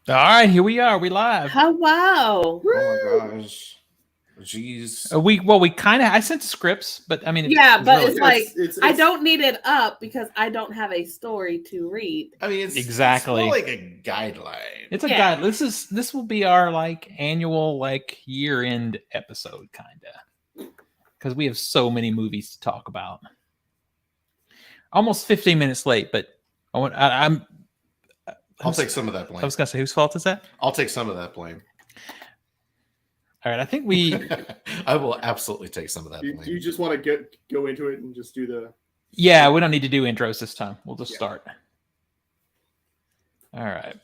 All right, here we are. We live. Oh, wow. Oh my gosh. Jeez. We kind of. I sent scripts, but I mean, I don't need it up because I don't have a story to read. I mean, it's exactly more like a guideline. It's a guide. This will be our annual year-end episode, kinda, because we have so many movies to talk about. Almost 15 minutes late, but I'll take some of that blame. I was gonna say, whose fault is that? I'll take some of that blame. All right, I think we. I will absolutely take some of that blame. Do you just want to go into it and just do the? Yeah, we don't need to do intros this time. We'll just start. All right.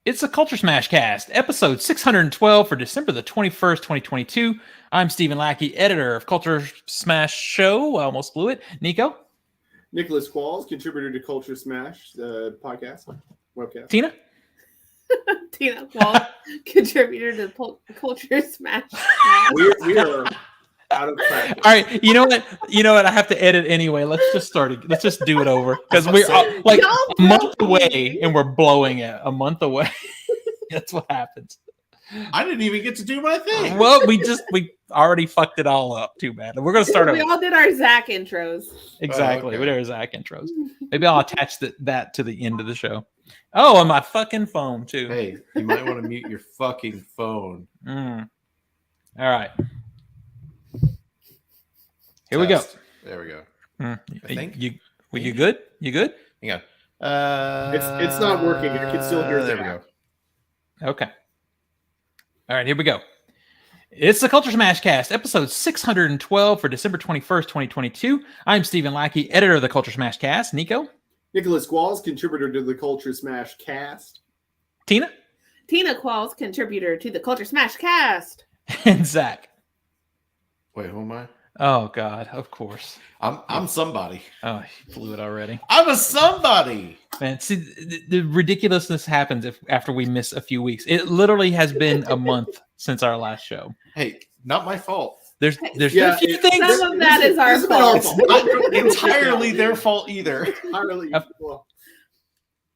It's the Culture Smash Cast, episode 612 for December the 21st, 2022. I'm Stephen Lackey, editor of Culture Smash Show. I almost blew it. Nico? Nicholas Qualls, contributor to Culture Smash podcast, webcast. Tina? Tina Qualls, contributor to Culture Smash. We are out of practice. All right, you know what? I have to edit anyway. Let's just start it. Let's just do it over because we're a month away and we're blowing it. A month away. That's what happens. I didn't even get to do my thing. Well, we already fucked it all up. Too bad. We're gonna start. We all did our Zach intros. Exactly. We did our Zach intros. Maybe I'll attach that to the end of the show. Oh, on my fucking phone too. Hey, you might want to mute your fucking phone. All right. Here we go. There we go. I think you good? You good? Hang on. It's not working. I can still hear. There we go. Okay. All right, here we go. It's the Culture Smash Cast, episode 612 for December 21st, 2022. I'm Stephen Lackey, editor of the Culture Smash Cast. Nico? Nicholas Qualls, contributor to the Culture Smash Cast. Tina? Tina Qualls, contributor to the Culture Smash Cast. And Zach. Wait, who am I? Oh, God, of course. I'm somebody. Oh, you blew it already. I'm a somebody. Man, see, the ridiculousness happens after we miss a few weeks. It literally has been a month since our last show. Hey, not my fault. There's a few things. Some of that is our fault. It's not entirely their fault either.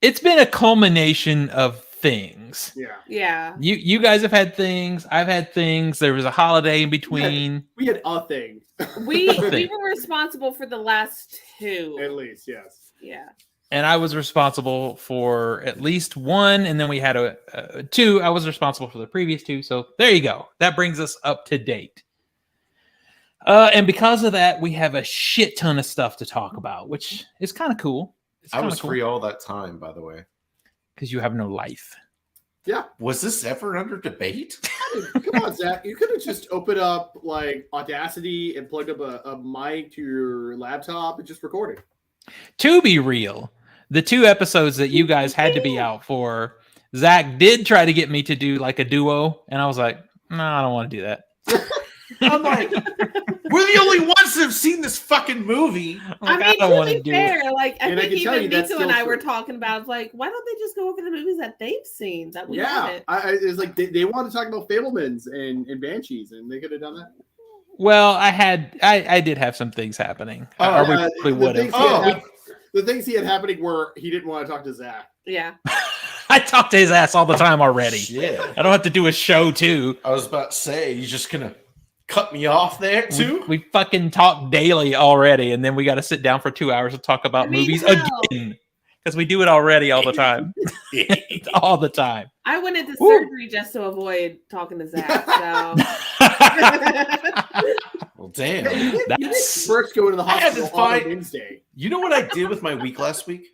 It's been a culmination of things. Yeah. You guys have had things. I've had things. There was a holiday in between. We had a thing. We were responsible for the last two. At least, yes. Yeah. And I was responsible for at least one, and then we had a two. I was responsible for the previous two. So there you go. That brings us up to date. And because of that, we have a shit ton of stuff to talk about, which is kind of cool. I was free all that time, by the way. Because you have no life. Yeah. Was this ever under debate? Come on, Zach. You could have just opened up Audacity and plugged up a mic to your laptop and just recorded. To be real, the two episodes that you guys had to be out for, Zach did try to get me to do a duo, and I was like, no, I don't want to do that. I'm like, we're the only ones that have seen this fucking movie. I mean, to be fair, I think even Nico and I were true. talking about, why don't they just go over the movies that they've seen that we haven't? It's like they want to talk about Fablemans and Banshees, and they could have done that. Well, I did have some things happening. We would have. The things he had happening were he didn't want to talk to Zach. Yeah. I talk to his ass all the time already. Shit. I don't have to do a show too. I was about to say, you just gonna cut me off there too? We fucking talk daily already, and then we got to sit down for 2 hours to talk about movies again. Because we do it already all the time. All the time. I went into surgery just to avoid talking to Zach. So. Well, damn. You didn't first go into the hospital on Wednesday. You know what I did with my week last week?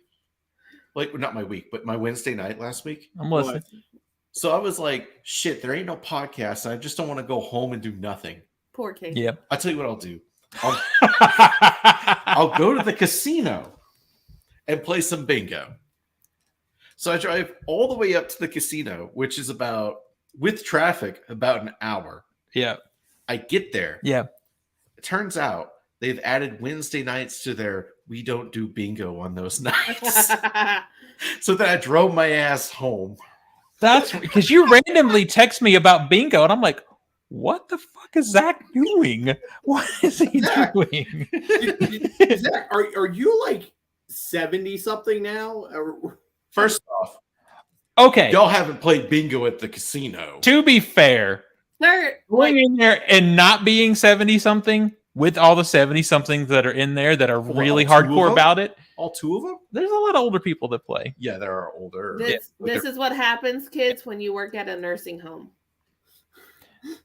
Not my week, but my Wednesday night last week. I'm listening. So I was like, shit, there ain't no podcast. And I just don't want to go home and do nothing. Poor kid. Yep. I'll tell you what I'll do. I'll go to the casino and play some bingo. So I drive all the way up to the casino, which is with traffic, about an hour. Yeah. I get there. Yeah. It turns out they've added Wednesday nights to their we don't do bingo on those nights. So then I drove my ass home. That's because you randomly text me about bingo, and I'm like, what the fuck is Zach doing? What is he doing? Zach, are you 70 something now. First off, Okay. y'all haven't played bingo at the casino. To be fair, They're going like, in there and not being 70 something with all the 70 somethings that are in there that are really all two of hardcore them? about it. All two of them? There's a lot of older people that play. Yeah, there are older. this is what happens, kids, when you work at a nursing home.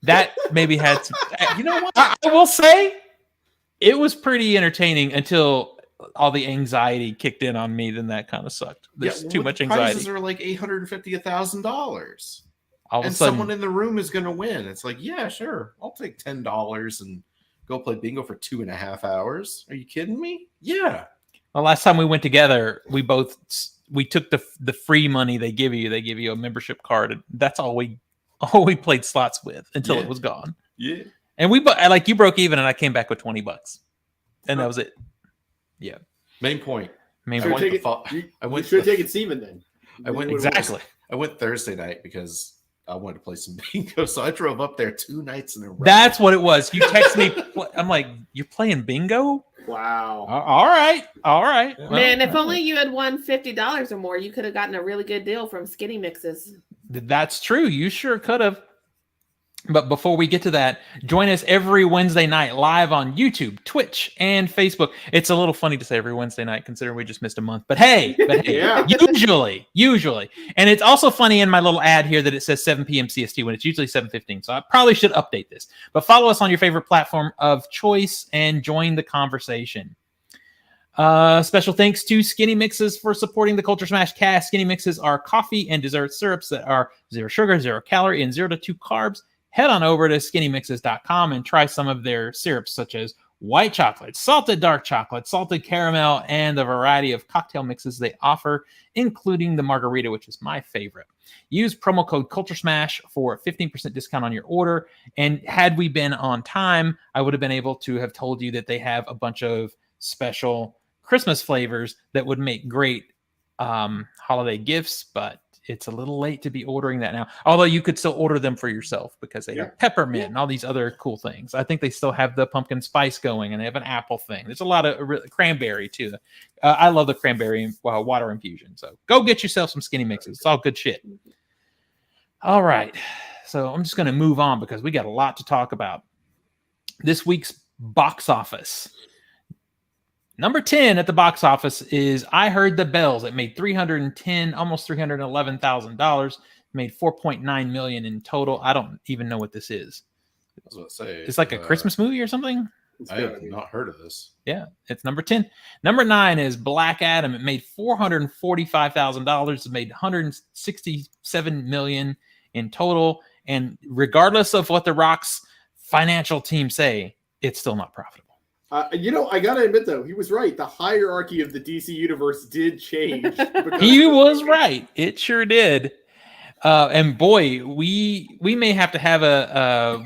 That maybe had some. You know what? I will say it was pretty entertaining until all the anxiety kicked in on me. Then that kind of sucked. There's too much anxiety. Prizes are like $850, $1,000. All of a And sudden, someone in the room is going to win. It's like, yeah, sure. I'll take $10 and go play bingo for 2.5 hours. Are you kidding me? Yeah. the last time we went together, we took the free money they give you. They give you a membership card, and that's all we played slots with until it was gone. Yeah. And like you broke even, and I came back with $20, and that was it. Yeah. Main point. Main Should point. you should take it Steven then. I went Exactly. I went Thursday night because I wanted to play some bingo, so I drove up there 2 nights in a row. That's what it was. You text me. I'm like, you're playing bingo? Wow. All right. Yeah. Man, if only you had won $50 or more, you could have gotten a really good deal from Skinny Mixes. That's true. You sure could have. But before we get to that, join us every Wednesday night live on YouTube, Twitch, and Facebook. It's a little funny to say every Wednesday night, considering we just missed a month. But hey, Yeah. usually. And it's also funny in my little ad here that it says 7 p.m. CST when it's usually 7:15. So I probably should update this. But follow us on your favorite platform of choice and join the conversation. Special thanks to Skinny Mixes for supporting the Culture Smash cast. Skinny Mixes are coffee and dessert syrups that are 0 sugar, 0 calorie, and 0 to 2 carbs. Head on over to skinnymixes.com and try some of their syrups, such as white chocolate, salted dark chocolate, salted caramel, and the variety of cocktail mixes they offer, including the margarita, which is my favorite. Use promo code Culturesmash for a 15% discount on your order. And had we been on time, I would have been able to have told you that they have a bunch of special Christmas flavors that would make great holiday gifts, but it's a little late to be ordering that now. Although you could still order them for yourself because they have peppermint and all these other cool things. I think they still have the pumpkin spice going, and they have an apple thing. There's a lot of cranberry too. I love the cranberry water infusion. So go get yourself some Skinny Mixes. It's all good shit. All right. So I'm just going to move on because we got a lot to talk about. This week's box office. Number 10 at the box office is I Heard the Bells. It made almost $311,000. Made $4.9 million in total. I don't even know what this is. I was about to say It's like a Christmas movie or something. I have not heard of this. Yeah, it's number 10. Number 9 is Black Adam. It made $445,000. It made $167 million in total. And regardless of what The Rock's financial team say, it's still not profitable. I gotta admit though, he was right. The hierarchy of the DC universe did change. He was right. It sure did. And boy, we may have to have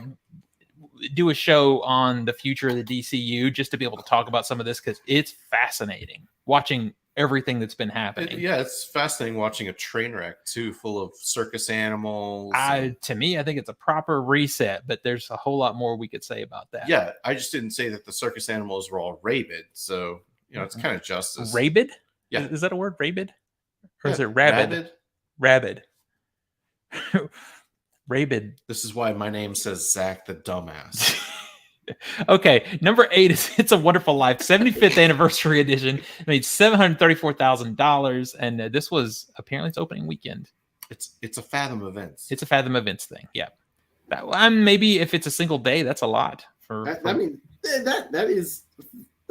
do a show on the future of the DCU just to be able to talk about some of this because it's fascinating watching everything that's been happening. It's fascinating watching a train wreck too, full of circus animals. To me, I think it's a proper reset, but there's a whole lot more we could say about that. Yeah, I just didn't say that the circus animals were all rabid, so it's kind of justice. Rabid? Yeah, is that a word? Rabid, or is it rabid? Rabid. Rabid. This is why my name says Zach the Dumbass. Okay, number 8 is It's a Wonderful Life, 75th anniversary edition. It made $734,000, and this was apparently its opening weekend. It's a Fathom Events. It's a Fathom Events thing. Yeah, maybe if it's a single day, that's a lot. I mean, that is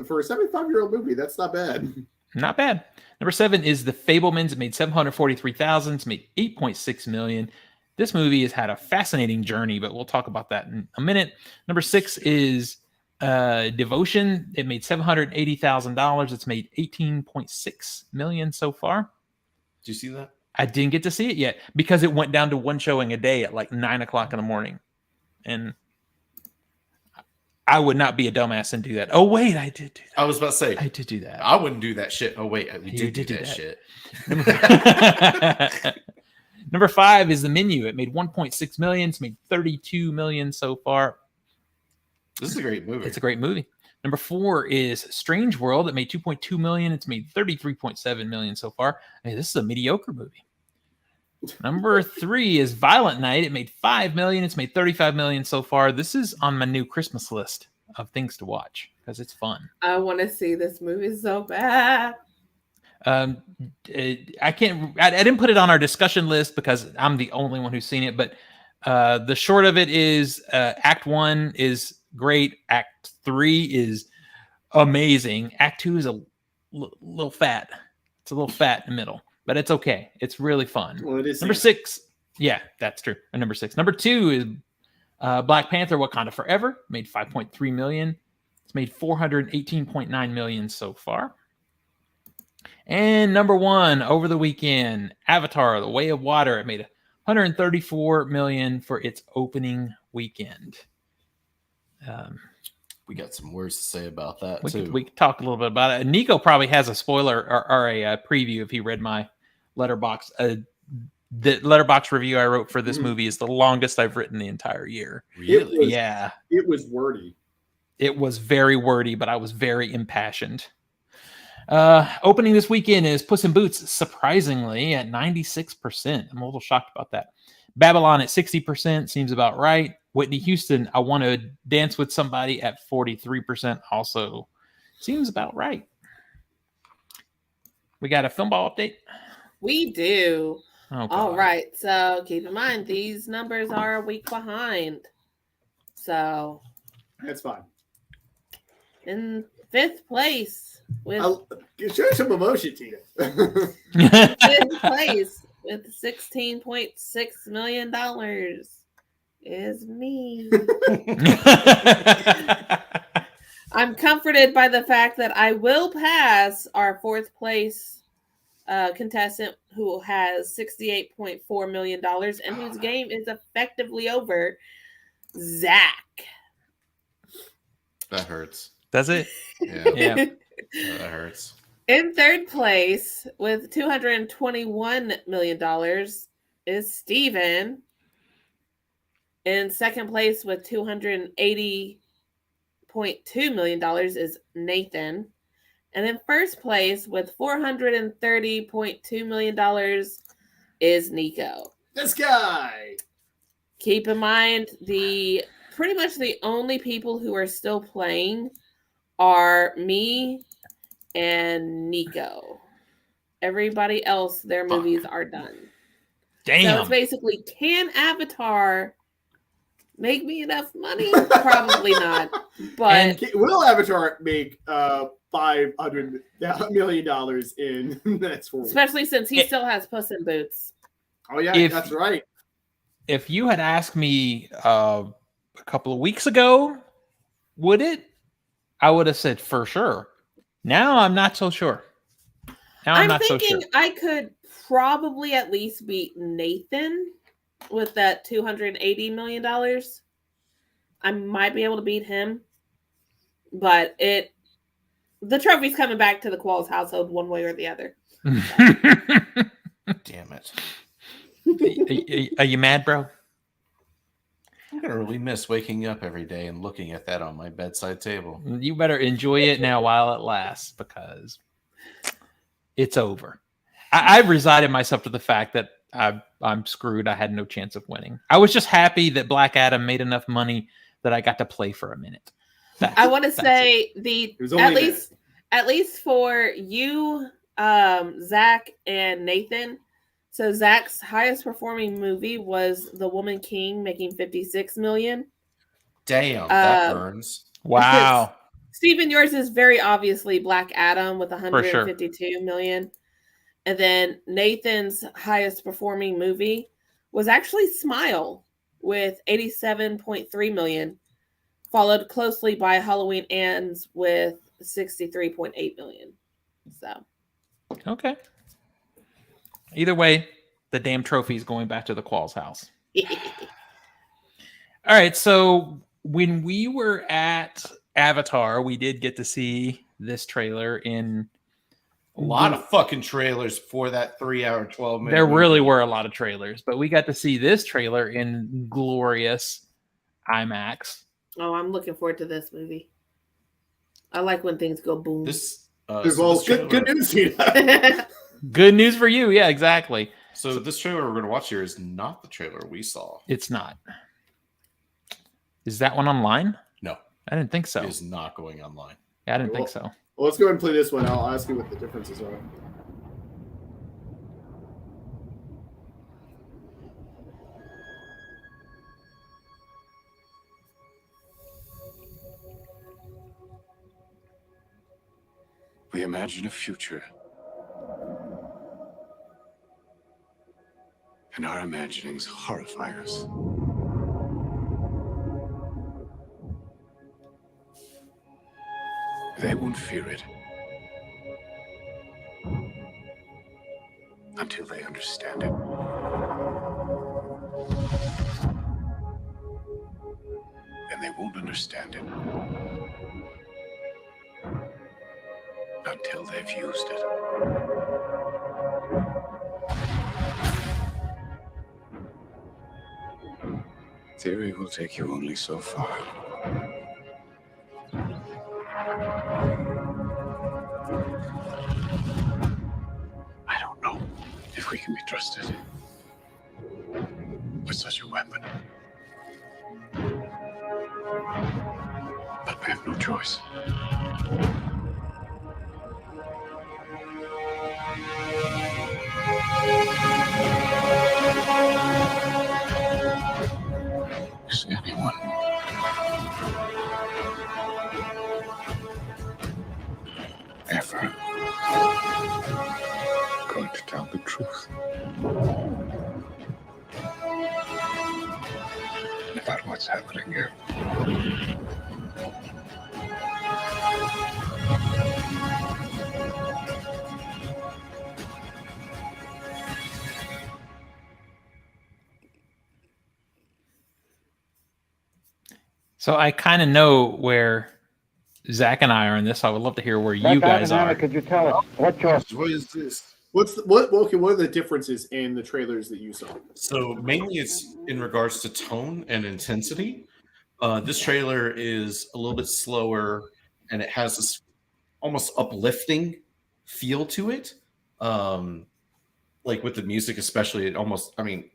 for a 75-year-old movie. That's not bad. Not bad. Number 7 is The Fabelmans. It made $743,000. It's made $8.6 million. This movie has had a fascinating journey, but we'll talk about that in a minute. Number 6 is Devotion. It made $780,000. It's made $18.6 million so far. Did you see that? I didn't get to see it yet because it went down to one showing a day at like 9 o'clock in the morning. And I would not be a dumbass and do that. Oh, wait, I did do that. I was about to say. I did do that. I wouldn't do that shit. Oh, wait, we did do that shit. Number 5 is The Menu. It made $1.6 million. It's made $32 million so far. This is a great movie. It's a great movie. Number 4 is Strange World. It made 2.2 million. It's made 33.7 million so far. Hey, this is a mediocre movie. Number 3 is Violent Night. It made 5 million. It's made 35 million so far. This is on my new Christmas list of things to watch because it's fun. I want to see this movie so bad. I didn't put it on our discussion list because I'm the only one who's seen it, but the short of it is Act 1 is great. Act 3 is amazing. Act 2 is a little fat. It's a little fat in the middle, but it's okay. It's really fun. Well, it is Number 6. Yeah, that's true. And number 6. Number 2 is Black Panther Wakanda Forever. Made 5.3 million. It's made 418.9 million so far. And number 1 over the weekend, Avatar: The Way of Water. It made 134 million for its opening weekend. We got some words to say about that We could talk a little bit about it. Nico probably has a spoiler or a preview if he read my letterbox. The letterbox review I wrote for this movie is the longest I've written the entire year. Really? Yeah. It was wordy. It was very wordy, but I was very impassioned. Opening this weekend is Puss in Boots, surprisingly, at 96%. I'm a little shocked about that. Babylon at 60% seems about right. Whitney Houston, I Want to Dance with Somebody at 43% also seems about right. We got a film ball update? We do. Oh, All right. So keep in mind, these numbers are a week behind. So That's fine. in 5th place with Show some emotion, Tina. 5th place with $16.6 million is me. I'm comforted by the fact that I will pass our 4th place contestant who has $68.4 million and whose game is effectively over, Zach. That hurts. Does it? Yeah. Yeah. That hurts. In 3rd place with $221 million is Steven. In 2nd place with $280.2 million is Nathan. And in 1st place with $430.2 million is Nico. This guy. Keep in mind, pretty much the only people who are still playing are me and Nico. Everybody else, their movies are done. Damn. So it's basically, can Avatar make me enough money? Probably not. But Will Avatar make $500 million in the next 4 weeks? especially since he still has Puss in Boots. Oh yeah, that's right. If you had asked me a couple of weeks ago, would it? I would have said for sure. Now I'm not so sure. I'm thinking I could probably at least beat Nathan with that $280 million. I might be able to beat him, but the trophy's coming back to the Qualls household one way or the other. Damn it. Are you mad, bro? I'm going to really miss waking up every day and looking at that on my bedside table. You better enjoy it now while it lasts because it's over. I've resigned myself to the fact that I'm screwed. I had no chance of winning. I was just happy that Black Adam made enough money that I got to play for a minute. I want to say at least for you, Zach and Nathan. So Zach's highest performing movie was The Woman King, making $56 million. Damn, that burns. Wow. Steven, yours is very obviously Black Adam with $152 million. And then Nathan's highest performing movie was actually Smile with $87.3 million, followed closely by Halloween Ends with $63.8 million. So, okay. Either way, the damn trophy is going back to the Qualls house. All right, so when we were at Avatar, we did get to see this trailer in a lot of fucking trailers for that 3-hour, 12-minute There movie. really were a lot of trailers, but we got to see this trailer in glorious IMAX. Oh, I'm looking forward to this movie. I like when things go boom. This good news, Good news for you. Yeah, exactly. So this trailer we're going to watch here is not the trailer we saw. It's not. Is that one online? No. I didn't think so. It is not going online. Yeah, I didn't think so. Well, let's go ahead and play this one. I'll ask you what the differences are. We imagine a future. And our imaginings horrify us. They won't fear it until they understand it. And they won't understand it until they've used it. Theory will take you only so far. I don't know if we can be trusted with such a weapon. But we have no choice. Is anyone ever going to tell the truth about what's happening here? So I kind of know where Zach and I are in this. So I would love to hear where you guys are. Could you tell us what is this? What are the differences in the trailers that you saw? So mainly it's in regards to tone and intensity. This trailer is a little bit slower and it has this almost uplifting feel to it. Like with the music, especially,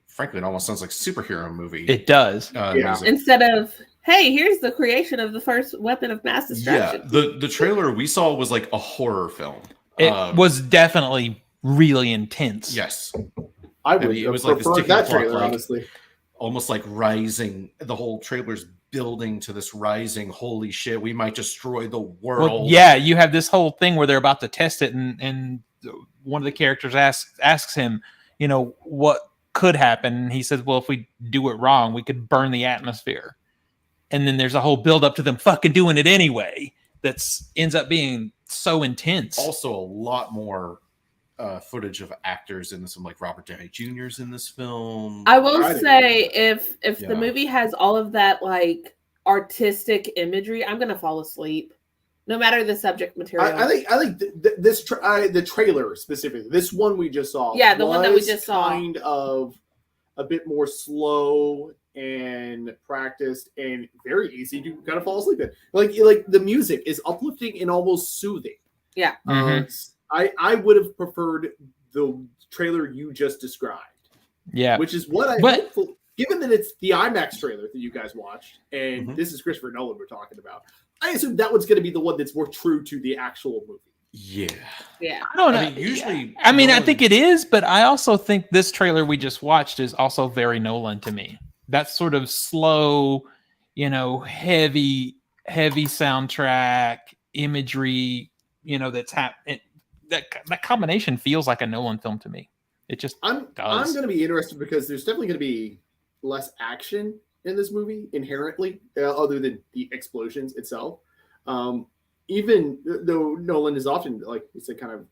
frankly, it almost sounds like a superhero movie. It does. Music. Instead of, hey, here's the creation of the first weapon of mass destruction. Yeah, the trailer we saw was like a horror film. It was definitely really intense. Yes. I would it was have like this preferred ticking that clock, trailer, like, honestly. Almost like rising. The whole trailer's building to this rising, holy shit, we might destroy the world. Well, yeah, you have this whole thing where they're about to test it, and one of the characters asks him, what could happen? And he says, well, if we do it wrong, we could burn the atmosphere. And then there's a whole build up to them fucking doing it anyway. That's ends up being so intense. Also, a lot more footage of actors in this one, like Robert Downey Jr.'s in this film. I will say, if the movie has all of that like artistic imagery, I'm gonna fall asleep, no matter the subject material. I think the trailer specifically, this one we just saw. Yeah, the one that we just saw, kind of a bit more slow and practiced and very easy to kind of fall asleep in. Like the music is uplifting and almost soothing. Yeah. I would have preferred the trailer you just described. Yeah. Which is what given that it's the IMAX trailer that you guys watched, and this is Christopher Nolan we're talking about, I assume that one's going to be the one that's more true to the actual movie. Yeah. I don't know. Usually, I think it is, but I also think this trailer we just watched is also very Nolan to me. That sort of slow, heavy soundtrack imagery, that's happening. That combination feels like a Nolan film to me. It just does. I'm going to be interested because there's definitely going to be less action in this movie inherently, other than the explosions itself. Even though Nolan is often, like you said, kind of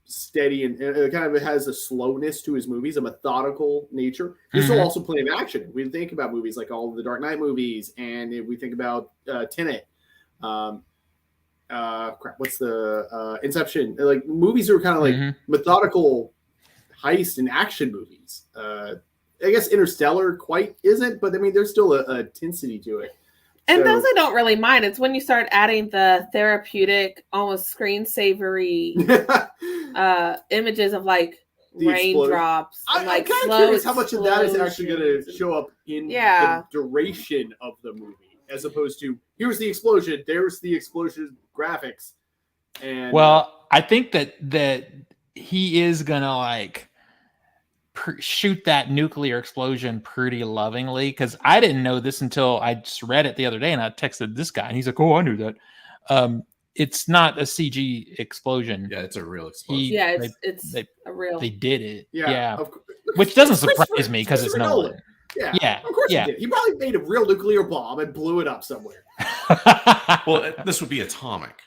steady and kind of has a slowness to his movies, a methodical nature. There's still also plenty of action. We think about movies like all of the Dark Knight movies, and if we think about Tenet. What's the Inception? Like movies are kind of like methodical heist and action movies. I guess Interstellar quite isn't, but I mean there's still a intensity to it. And those I don't really mind. It's when you start adding the therapeutic, almost screensavery images of like raindrops. I'm like kind of curious how much of that is actually going to show up in the duration of the movie, as opposed to here's the explosion, there's the explosion graphics. And I think that he is gonna like shoot that nuclear explosion pretty lovingly, because I didn't know this until I just read it the other day, and I texted this guy and he's like, oh, I knew that. It's not a CG explosion. Yeah, it's a real explosion. It's a real. They did it. Yeah. Which doesn't surprise me because it's Nolan. Yeah, of course he did. He probably made a real nuclear bomb and blew it up somewhere. Well, this would be atomic.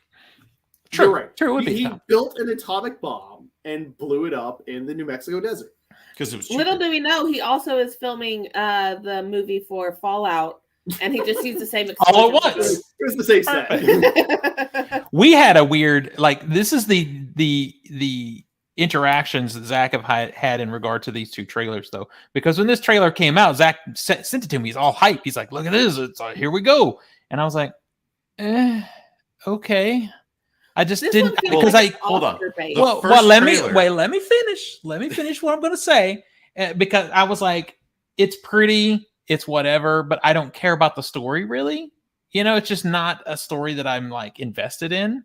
True. You're right. True, it would be. He built an atomic bomb and blew it up in the New Mexico desert. Because it was cheaper. Little do we know, he also is filming the movie for Fallout, and he just used the same explosion. All at once. It was the same set. We had a weird, like, this is the interactions that Zach have had in regard to these two trailers, though, because when this trailer came out, Zach sent it to me. He's all hyped. He's like, "Look at this! It's here we go!" And I was like, "Okay." I just didn't, because hold on. Let me finish. Let me finish what I'm going to say, because I was like, it's pretty, it's whatever, but I don't care about the story really. It's just not a story that I'm like invested in.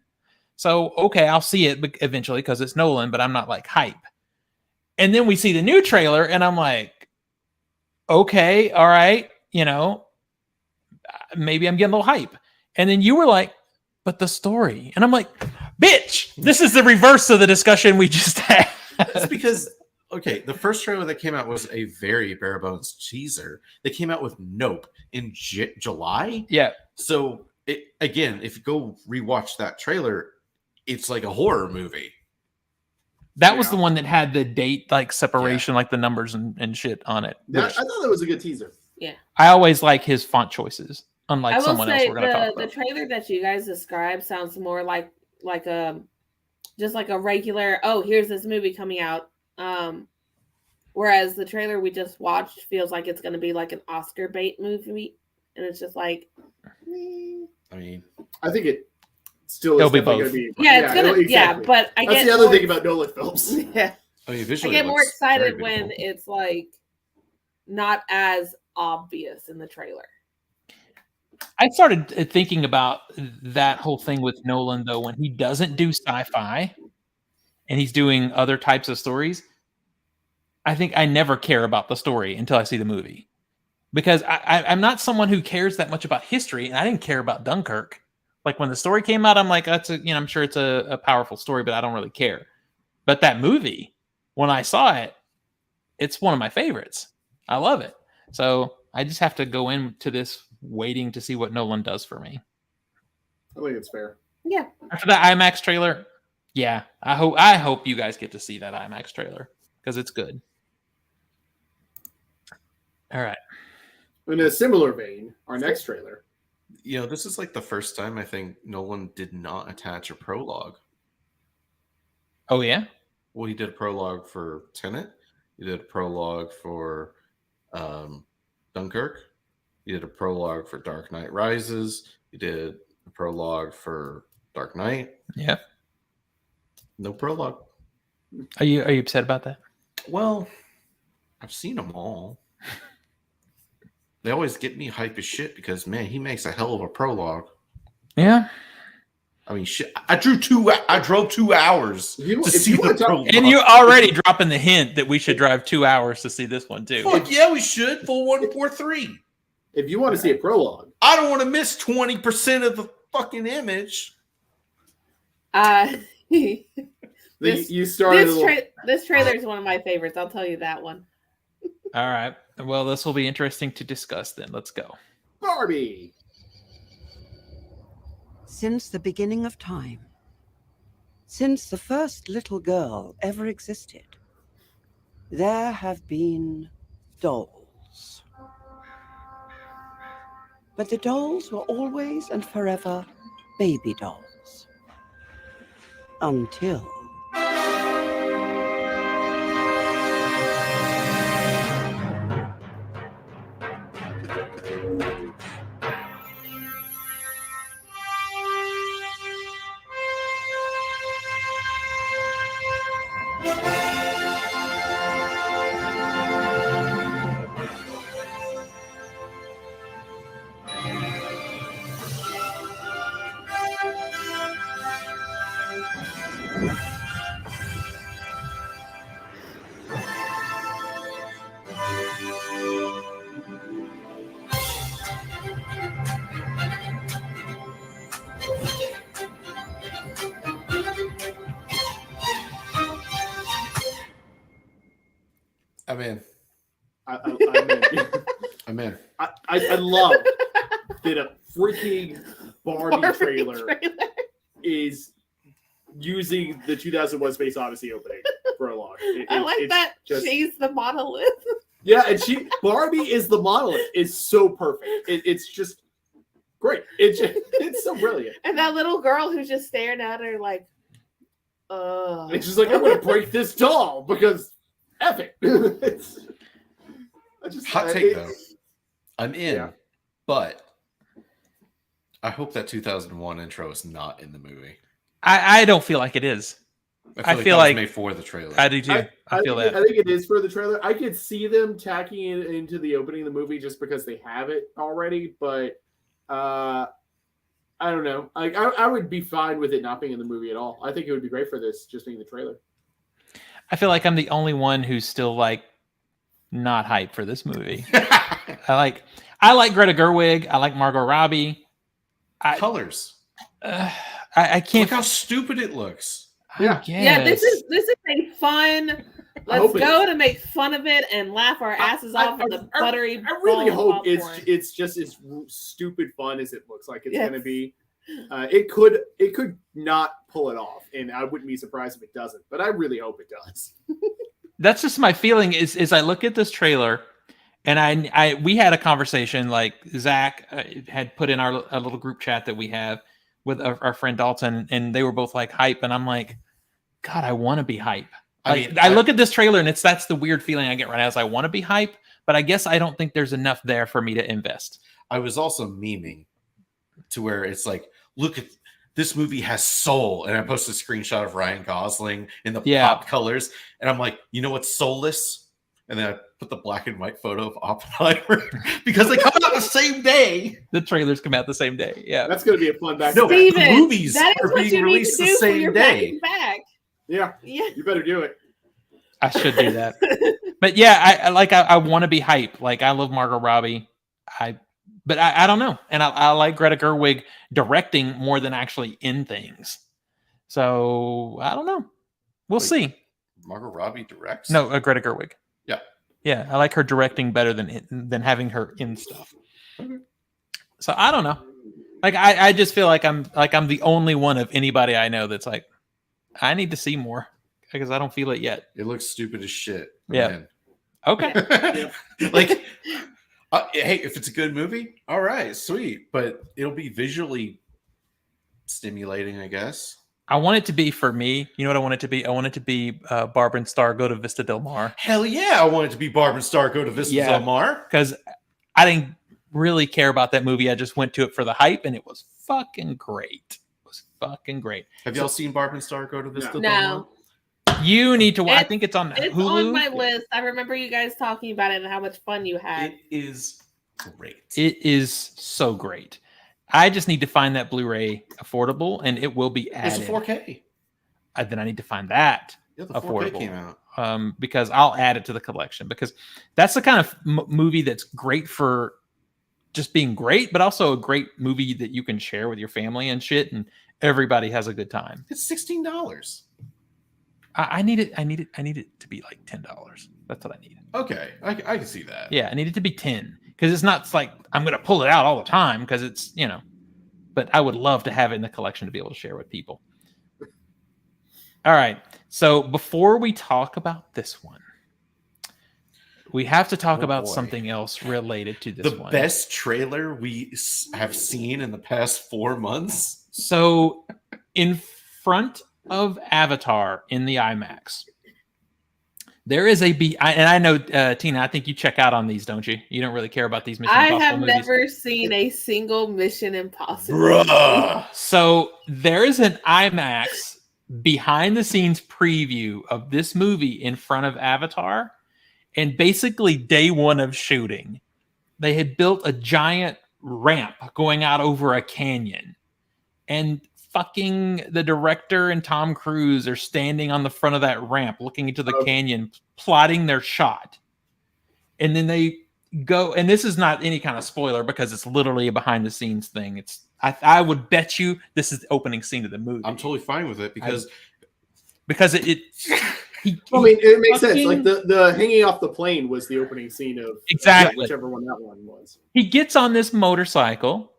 So, okay, I'll see it eventually because it's Nolan, but I'm not like hype. And then we see the new trailer and I'm like, okay, all right, maybe I'm getting a little hype. And then you were like, but the story. And I'm like, bitch, this is the reverse of the discussion we just had. That's because, okay, the first trailer that came out was a very bare bones teaser. They came out with Nope in July. Yeah. So, again, if you go rewatch that trailer, it's like a horror movie. That was the one that had the date like separation, like the numbers and shit on it. I thought that was a good teaser. Yeah. I always like his font choices, unlike someone else we're going to talk about. The trailer that you guys described sounds more like a just like a regular, oh, here's this movie coming out. Whereas the trailer we just watched feels like it's going to be like an Oscar bait movie, and it's just like, I mean, I think it still is going to be. Yeah, it's going to. Exactly. Yeah, but that's the other thing about Nolan films. Yeah, I mean, visually, I get more excited when it's like not as obvious in the trailer. I started thinking about that whole thing with Nolan, though, when he doesn't do sci-fi and he's doing other types of stories. I think I never care about the story until I see the movie, because I'm not someone who cares that much about history, and I didn't care about Dunkirk. Like when the story came out, I'm like, I'm sure it's a powerful story, but I don't really care. But that movie, when I saw it, it's one of my favorites. I love it. So I just have to go into this waiting to see what Nolan does for me. I think it's fair. Yeah. After that IMAX trailer, yeah, I hope you guys get to see that IMAX trailer because it's good. All right. In a similar vein, our next trailer. This is like the first time I think Nolan did not attach a prologue. Oh, yeah? Well, he did a prologue for Tenet. He did a prologue for Dunkirk. He did a prologue for Dark Knight Rises. He did a prologue for Dark Knight. Yeah. No prologue. Are you upset about that? Well, I've seen them all. They always get me hype as shit because, man, he makes a hell of a prologue. Yeah. I mean, shit. I drove 2 hours to see the prologue. And you're already dropping the hint that we should drive 2 hours to see this one, too. Fuck yeah, we should. Full 143. If you want to see a prologue. I don't want to miss 20% of the fucking image. This trailer is one of my favorites. I'll tell you that one. All right. Well, this will be interesting to discuss then. Let's go. Barbie. Since the beginning of time, since the first little girl ever existed, there have been dolls. But the dolls were always and forever baby dolls. Until... I'm in. I love that a freaking Barbie trailer is using the 2001 Space Odyssey opening for a launch. I like that she's the monolith. Yeah, and Barbie is the monolith. It's so perfect. It's just great. It's so brilliant. And that little girl who's just staring at her like, it's just like, I'm going to break this doll because F it. Hot take though. I'm in, but I hope that 2001 intro is not in the movie. I don't feel like it is. I feel like it was made for the trailer. I do too. I feel that. I think it is for the trailer. I could see them tacking it into the opening of the movie just because they have it already, but I don't know. I would be fine with it not being in the movie at all. I think it would be great for this just being the trailer. I feel like I'm the only one who's still like not hyped for this movie. I like Greta Gerwig. I like Margot Robbie. Colors. I can't. Look how stupid it looks. Yeah. This is a fun. Let's go to make fun of it and laugh our asses off with the buttery. I really hope it's just as stupid fun as it looks like it's going to be. It could not pull it off, and I wouldn't be surprised if it doesn't. But I really hope it does. That's just my feeling. Is I look at this trailer, and we had a conversation like Zach had put in our little group chat that we have with our friend Dalton, and they were both like hype, and I'm like, God, I want to be hype. I look at this trailer, and that's the weird feeling I get right now. Is I want to be hype, but I guess I don't think there's enough there for me to invest. I was also memeing to where it's like, look at this movie has soul, and I posted a screenshot of Ryan Gosling in the pop colors, and I'm like, you know what's soulless? And then I put the black and white photo of Oppenheimer because they come out the same day. The trailers come out the same day. Yeah, that's going to be a fun back. No, Steven, the movies that is are what being you released need to the do for same your day. Back. Yeah, you better do it. I should do that. But yeah, I want to be hype. Like I love Margot Robbie. But I don't know, and I like Greta Gerwig directing more than actually in things. So I don't know. We'll see. Margot Robbie directs? No, Greta Gerwig. Yeah, I like her directing better than having her in stuff. Okay. So I don't know. Like I just feel like I'm the only one of anybody I know that's like, I need to see more because I don't feel it yet. It looks stupid as shit. Yeah. Okay. Like, hey, if it's a good movie, all right, sweet. But it'll be visually stimulating, I guess. I want it to be for me. You know what I want it to be? I want it to be Barbara and Star go to Vista Del Mar. Hell yeah, I want it to be Barbara and Star go to Vista Del Mar. Because I didn't really care about that movie. I just went to it for the hype, and it was fucking great. Have y'all seen Barbara and Star go to Vista Del Mar? You need to watch. I think it's on It's Hulu. on my list. I remember you guys talking about it and how much fun you had. It is great. It is so great. I just need to find that Blu-ray affordable, and it will be added. It's a 4K. Then I need to find that affordable. 4K came out. Because I'll add it to the collection because that's the kind of movie that's great for just being great, but also a great movie that you can share with your family and shit, and everybody has a good time. It's $16. I need it to be like $10. That's what I need. Okay, I can see that. Yeah, I need it to be 10 because it's not like I'm going to pull it out all the time because it's, but I would love to have it in the collection to be able to share with people. All right. So before we talk about this one, we have to talk about something else related to this one. The best trailer we have seen in the past 4 months. So in front of Avatar in the IMAX, there is and I know, Tina, I think you check out on these, don't you? You don't really care about these Mission Impossible I have movies. never seen a single Mission Impossible. Bruh. So there is an IMAX behind the scenes preview of this movie in front of Avatar, and basically day one of shooting, they had built a giant ramp going out over a canyon, and fucking the director and Tom Cruise are standing on the front of that ramp looking into the canyon, plotting their shot. And then they go, and this is not any kind of spoiler because it's literally a behind the scenes thing. I would bet you this is the opening scene of the movie. I'm totally fine with it because it I mean, it makes sense. Like the hanging off the plane was the opening scene of exactly whichever one that one was. He gets on this motorcycle,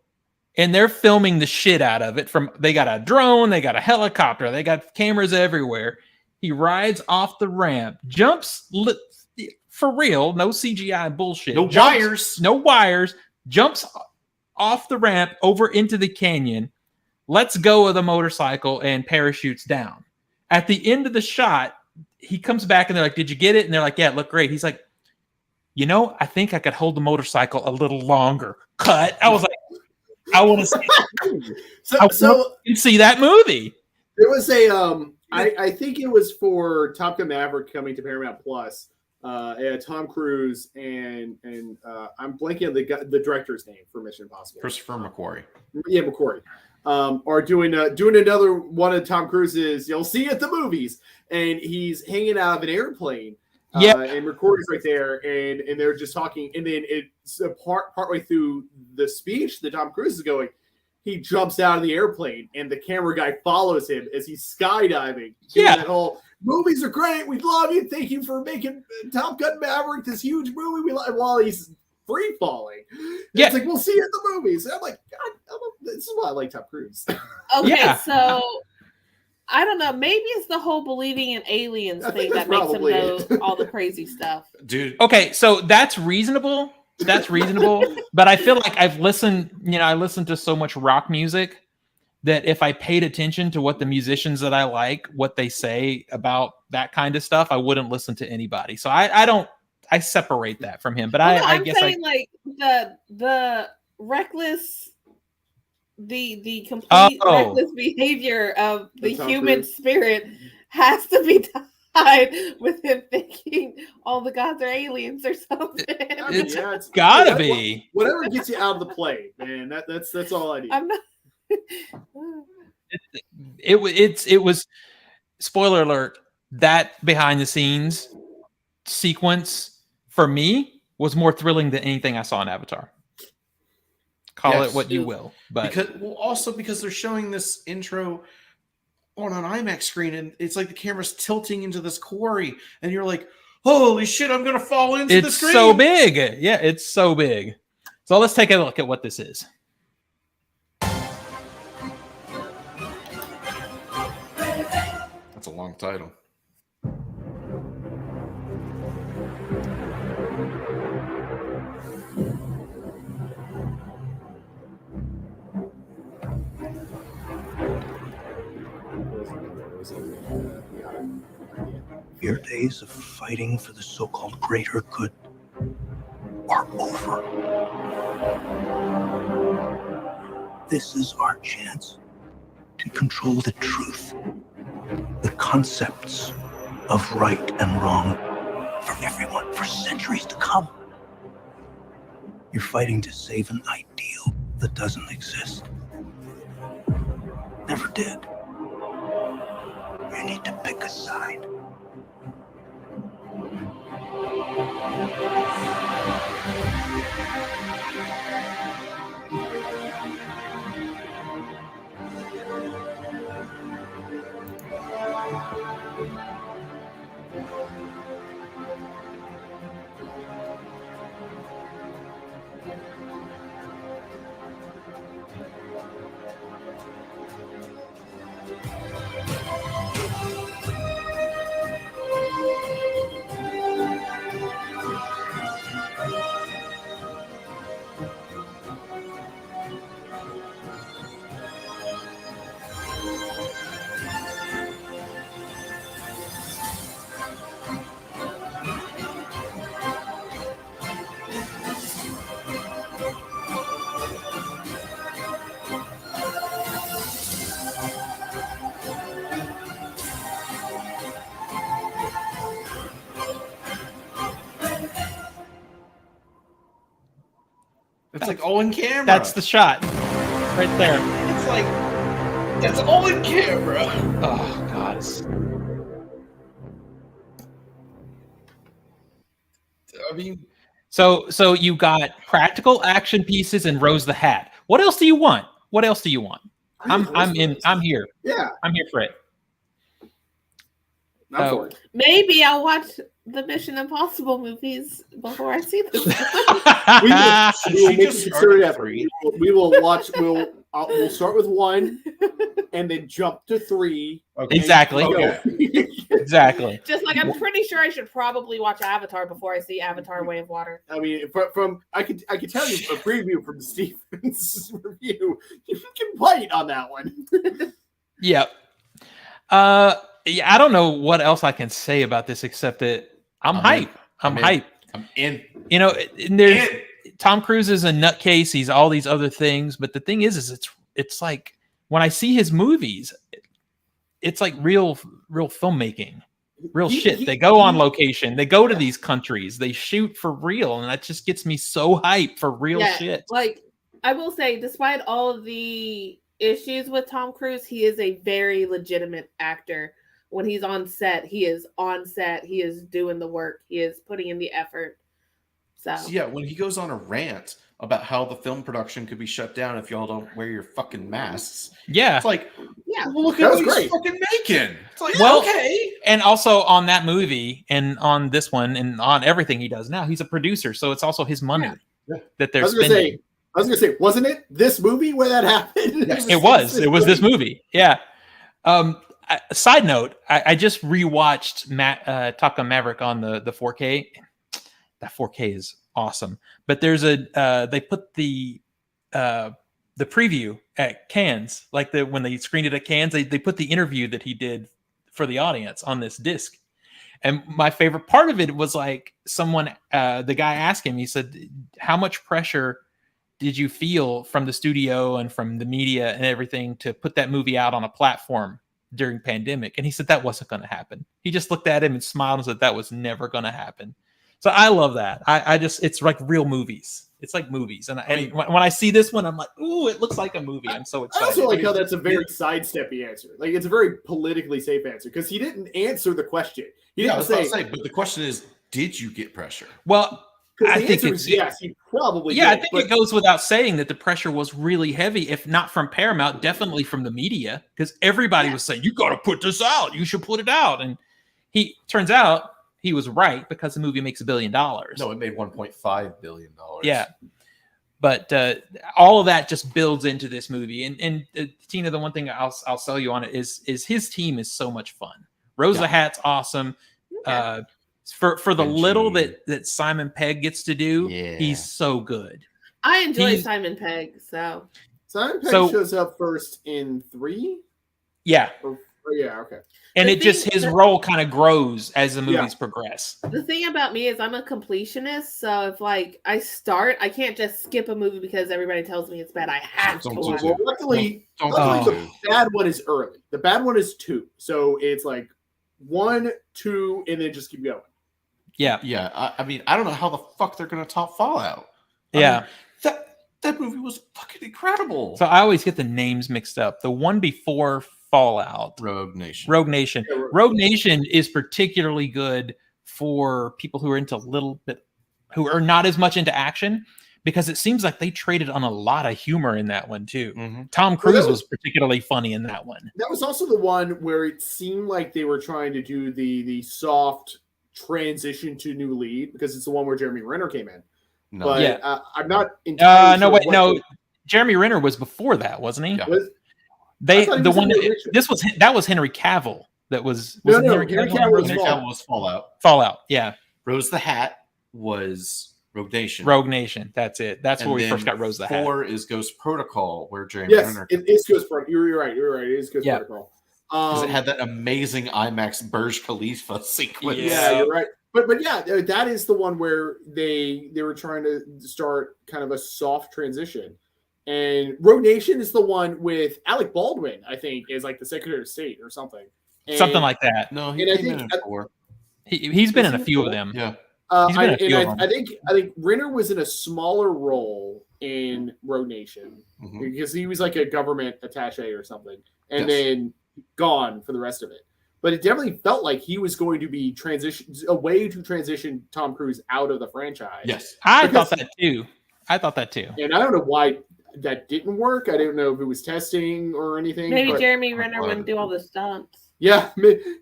and they're filming the shit out of it. They got a drone, they got a helicopter, they got cameras everywhere. He rides off the ramp, jumps for real, no CGI bullshit. No wires. Jumps off the ramp over into the canyon, lets go of the motorcycle, and parachutes down. At the end of the shot, he comes back and they're like, "Did you get it?" And they're like, "Yeah, it looked great." He's like, I think I could hold the motorcycle a little longer. Cut. I was like, I want to see that movie. There was a I think it was for Top Gun Maverick coming to Paramount Plus. Tom Cruise and I'm blanking on the director's name for Mission Impossible. Christopher McQuarrie. Yeah, McQuarrie. Are doing another one of Tom Cruise's. You'll see at the movies, and he's hanging out of an airplane. And McQuarrie's right there, and they're just talking, and then it's partway through the speech that Tom Cruise is going, he jumps out of the airplane, and the camera guy follows him as he's skydiving. Yeah, that whole movies are great. We love you. Thank you for making Top Gun Maverick this huge movie. We love while he's free falling. Yeah, it's like we'll see you at the movies. And I'm like, God, this is why I like Tom Cruise. Okay, so. I don't know. Maybe it's the whole believing in aliens thing that makes him know all the crazy stuff. Dude. Okay, so that's reasonable. But I feel like I've listened, I listen to so much rock music that if I paid attention to what the musicians that I like, what they say about that kind of stuff, I wouldn't listen to anybody. So I separate that from him. But I guess like the reckless. The complete reckless behavior of the human spirit has to be tied with him thinking all the gods are aliens or something. It's gotta be whatever gets you out of the plane, man. That's all I need. I'm not. It was spoiler alert. That behind the scenes sequence for me was more thrilling than anything I saw in Avatar. Call it what you will, but because they're showing this intro on an IMAX screen, and it's like the camera's tilting into this quarry, and you're like, "Holy shit, I'm gonna fall into the screen!" It's so big, yeah, it's so big. So let's take a look at what this is. That's a long title. Your days of fighting for the so-called greater good are over. This is our chance to control the truth, the concepts of right and wrong for everyone for centuries to come. You're fighting to save an ideal that doesn't exist. Never did. You need to pick a side. It's like all in camera. That's the shot right there. It's like that's all in camera. Oh God. I mean, so you got practical action pieces and Rose the Hat. What else do you want? I'm here. Yeah, I'm here for it. I'm for it. Maybe I'll watch the Mission Impossible movies before I see this. We will make a concerted effort. We will watch. We'll start with 1, and then jump to 3. Okay. Exactly. Exactly. Just like I'm pretty sure I should probably watch Avatar before I see Avatar: Way of Water. I mean, I could tell you a preview from Steven's review. You can wait on that one. Yep. Yeah, I don't know what else I can say about this except that I'm hype. I'm hype. I'm in. You know, there's Tom Cruise is a nutcase. He's all these other things, but the thing is it's like when I see his movies, it's like real filmmaking, real shit. They go on location. They go to these countries. They shoot for real, and that just gets me so hyped for real shit. Like I will say, despite all of the issues with Tom Cruise, he is a very legitimate actor. When he's on set, he is on set. He is doing the work. He is putting in the effort. So yeah, when he goes on a rant about how the film production could be shut down if y'all don't wear your fucking masks. Yeah. It's like, yeah, well, look at what he's fucking making. It's like, well, okay. And also on that movie and on this one and on everything he does now, he's a producer. So it's also his money that they're spending. I was going to say, wasn't it this movie where that happened? Yes, it was this movie. Yeah. Side note, I just rewatched Top Gun Maverick on the 4K. That 4K is awesome. But there's they put the preview at Cannes, like when they screened it at Cannes, they put the interview that he did for the audience on this disc. And my favorite part of it was like the guy asked him, he said, how much pressure did you feel from the studio and from the media and everything to put that movie out on a platform during pandemic? And he said that wasn't going to happen. He just looked at him and smiled and said that was never going to happen. So I love that. I just, it's like real movies. It's like movies. And when I see this one, I'm like, ooh, it looks like a movie. I'm so excited. I also like how that's a very sidesteppy answer. Like it's a very politically safe answer because he didn't answer the question. He didn't say, but the question is, did you get pressure? Well, I think it's yes, he probably did, I think but it goes without saying that the pressure was really heavy, if not from Paramount, definitely from the media, because everybody was saying, you got to put this out. You should put it out. And turns out he was right because the movie makes $1 billion. No, it made $1.5 billion. Yeah. But all of that just builds into this movie. And Tina, the one thing I'll sell you on it is his team is so much fun. Rosa Hatt's awesome. For the little that Simon Pegg gets to do, he's so good. I enjoy Simon Pegg. So Simon Pegg shows up first in 3. Yeah. Okay. And his role kind of grows as the movies progress. The thing about me is I'm a completionist, so if like I start, I can't just skip a movie because everybody tells me it's bad. I have to watch it. Well, luckily the bad one is early. The bad one is 2, so it's like 1, 2, and then just keep going. Yeah. I mean, I don't know how the fuck they're going to top Fallout. I mean, that movie was fucking incredible. So I always get the names mixed up. The one before Fallout, Rogue Nation. Rogue Nation is particularly good for people who are who are not as much into action, because it seems like they traded on a lot of humor in that one too. Mm-hmm. Tom Cruise was particularly funny in that one. That was also the one where it seemed like they were trying to do the soft transition to new lead, because it's the one where Jeremy Renner came in. No. But I'm not entirely sure. Jeremy Renner was before that, wasn't he? Yeah. That was Henry Cavill. That was Henry Cavill was Fallout. Fallout, yeah. Rose the Hat was Rogue Nation. Rogue Nation, that's it. That's where we first got Rose the Hat. 4 is Ghost Protocol, where Jeremy Renner. Yes, it is Ghost Protocol. You're right. It is Ghost Protocol. Because it had that amazing IMAX Burj Khalifa sequence. Yeah, you're right. But yeah, that is the one where they were trying to start kind of a soft transition. And Rogue Nation is the one with Alec Baldwin, I think, is like the Secretary of State or something. Something like that. No, he's been in 4. He's been in a few of them. Yeah. I think Renner was in a smaller role in Rogue Nation because he was like a government attaché or something, and then gone for the rest of it. But it definitely felt like he was going to be a way to transition Tom Cruise out of the franchise. Yes, I thought that too. And I don't know why that didn't work. I didn't know if it was testing or anything. Maybe Jeremy Renner wouldn't do all the stunts. Yeah,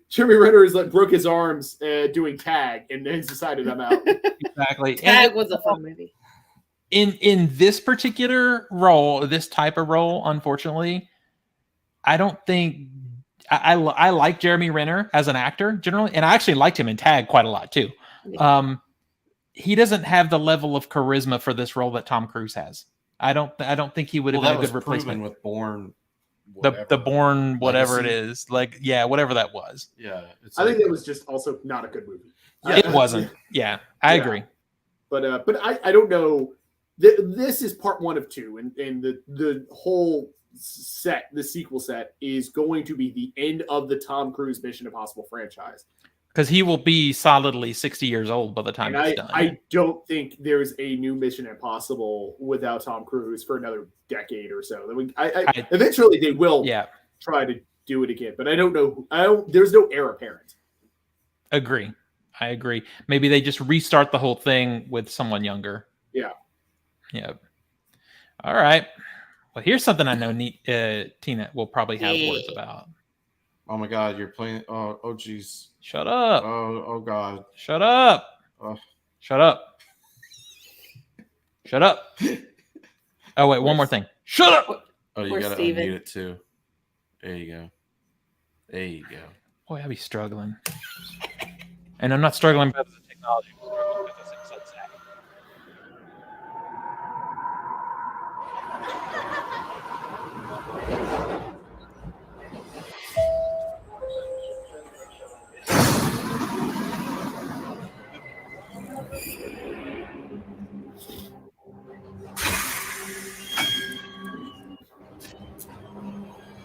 Jeremy Renner is like broke his arms doing tag, and then decided I'm out. Exactly. Tag was a fun movie. In this particular role, this type of role, unfortunately, I don't think I like Jeremy Renner as an actor generally, and I actually liked him in Tag quite a lot too. He doesn't have the level of charisma for this role that Tom Cruise has. I don't think he would have been a good replacement with Bourne. The Bourne, whatever Legacy. it is, like whatever that was. Yeah, I think that was just also not a good movie. Yeah, it wasn't. Yeah, I agree. But I don't know. This is part 1 of 2, and the whole set, the sequel set, is going to be the end of the Tom Cruise Mission Impossible franchise. Because he will be solidly 60 years old by the time it's done. I don't think there's a new Mission Impossible without Tom Cruise for another decade or so. Eventually they will try to do it again, but I don't know. There's no heir apparent. I agree. Maybe they just restart the whole thing with someone younger. Yeah. Yeah. All right. Well, here's something I know Tina will probably have words about. Oh my God, you're playing. Oh geez. Shut up. Oh God. Shut up. Shut up. Shut up. Oh wait, one more thing. Shut up. Oh, you gotta unmute it too. There you go. There you go. Boy, I'll be struggling. And I'm not struggling because of the technology. I'm struggling because I'm so sad.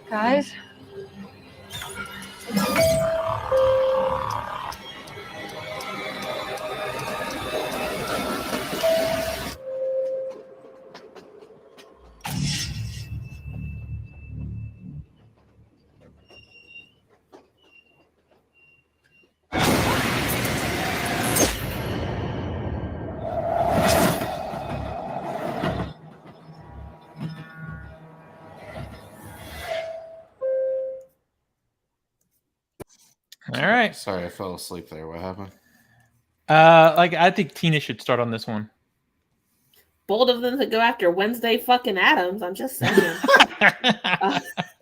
Guys? All right. Sorry, I fell asleep there. What happened? I think Tina should start on this one. Bold of them to go after Wednesday fucking Addams. I'm just saying.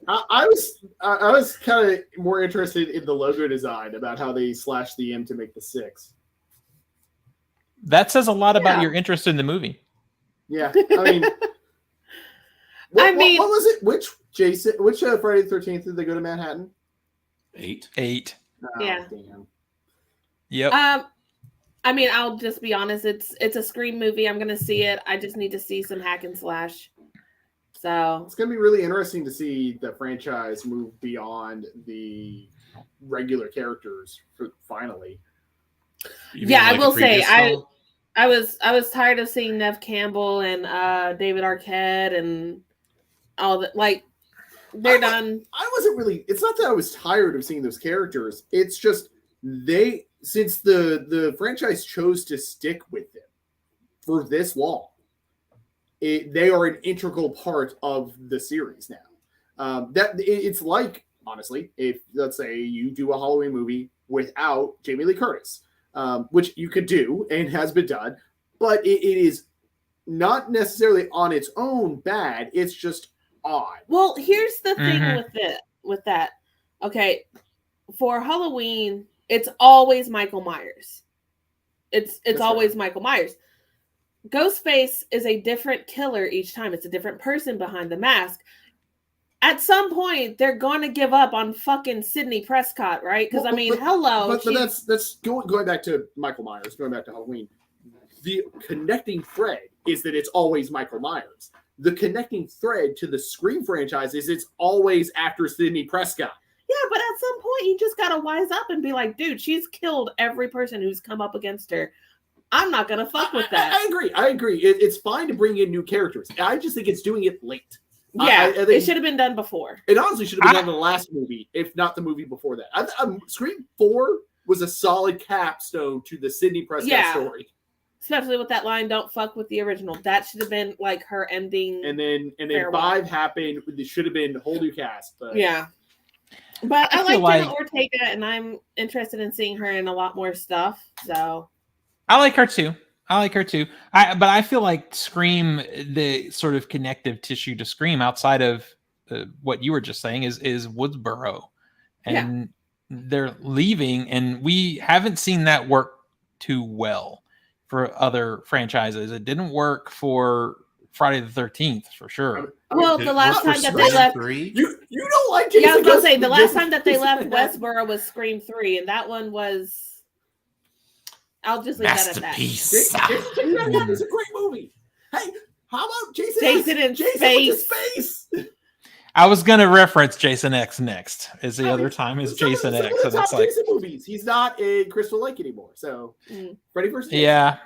I was kind of more interested in the logo design, about how they slashed the M to make the 6. That says a lot about your interest in the movie. Yeah, I mean, what was it? Which Friday the 13th did they go to Manhattan? 8. Oh, yeah. Damn. Yep. I mean, I'll just be honest. It's a Scream movie. I'm gonna see it. I just need to see some hack and slash. So it's gonna be really interesting to see the franchise move beyond the regular characters finally. I will say I was tired of seeing Neve Campbell and David Arquette and all that. Like, they're done. I wasn't really. It's not that I was tired of seeing those characters. It's just since the franchise chose to stick with them for this long, they are an integral part of the series now. It's like, honestly, if let's say you do a Halloween movie without Jamie Lee Curtis, which you could do and has been done, but it is not necessarily on its own bad. It's just odd. Well, here's the thing with that. Okay, for Halloween, it's always Michael Myers. It's always Michael Myers. Ghostface is a different killer each time. It's a different person behind the mask. At some point, they're going to give up on fucking Sidney Prescott, right? Because hello. But that's going back to Michael Myers, going back to Halloween. The connecting thread is that it's always Michael Myers. The connecting thread to the Scream franchise is it's always after Sidney Prescott. Yeah, but at some point, you just got to wise up and be like, dude, she's killed every person who's come up against her. I'm not going to fuck with that. I agree. It's fine to bring in new characters. I just think it's doing it late. Yeah, I think it should have been done before. It honestly should have been done in the last movie, if not the movie before that. Scream 4 was a solid capstone to the Sidney Prescott story. Especially with that line, "Don't fuck with the original." That should have been like her ending. And then 5 happened. It should have been whole new cast. But yeah. But I like Jenna Ortega, and I'm interested in seeing her in a lot more stuff. So I like her too. But I feel like Scream, the sort of connective tissue to Scream outside of what you were just saying is Woodsboro, and they're leaving, and we haven't seen that work too well for other franchises. It didn't work for Friday the 13th for sure. Well, the last time that they left, you don't like Jason. I was gonna say the last time that they left Westboro was Scream 3, and that one was. I'll just leave that at that. Jason is a great movie. Hey, how about Jason in space? I was gonna reference Jason X next. Is the other time is Jason X, and it's like Jason movies. He's not in Crystal Lake anymore. So Freddy vs. Jason. Yeah.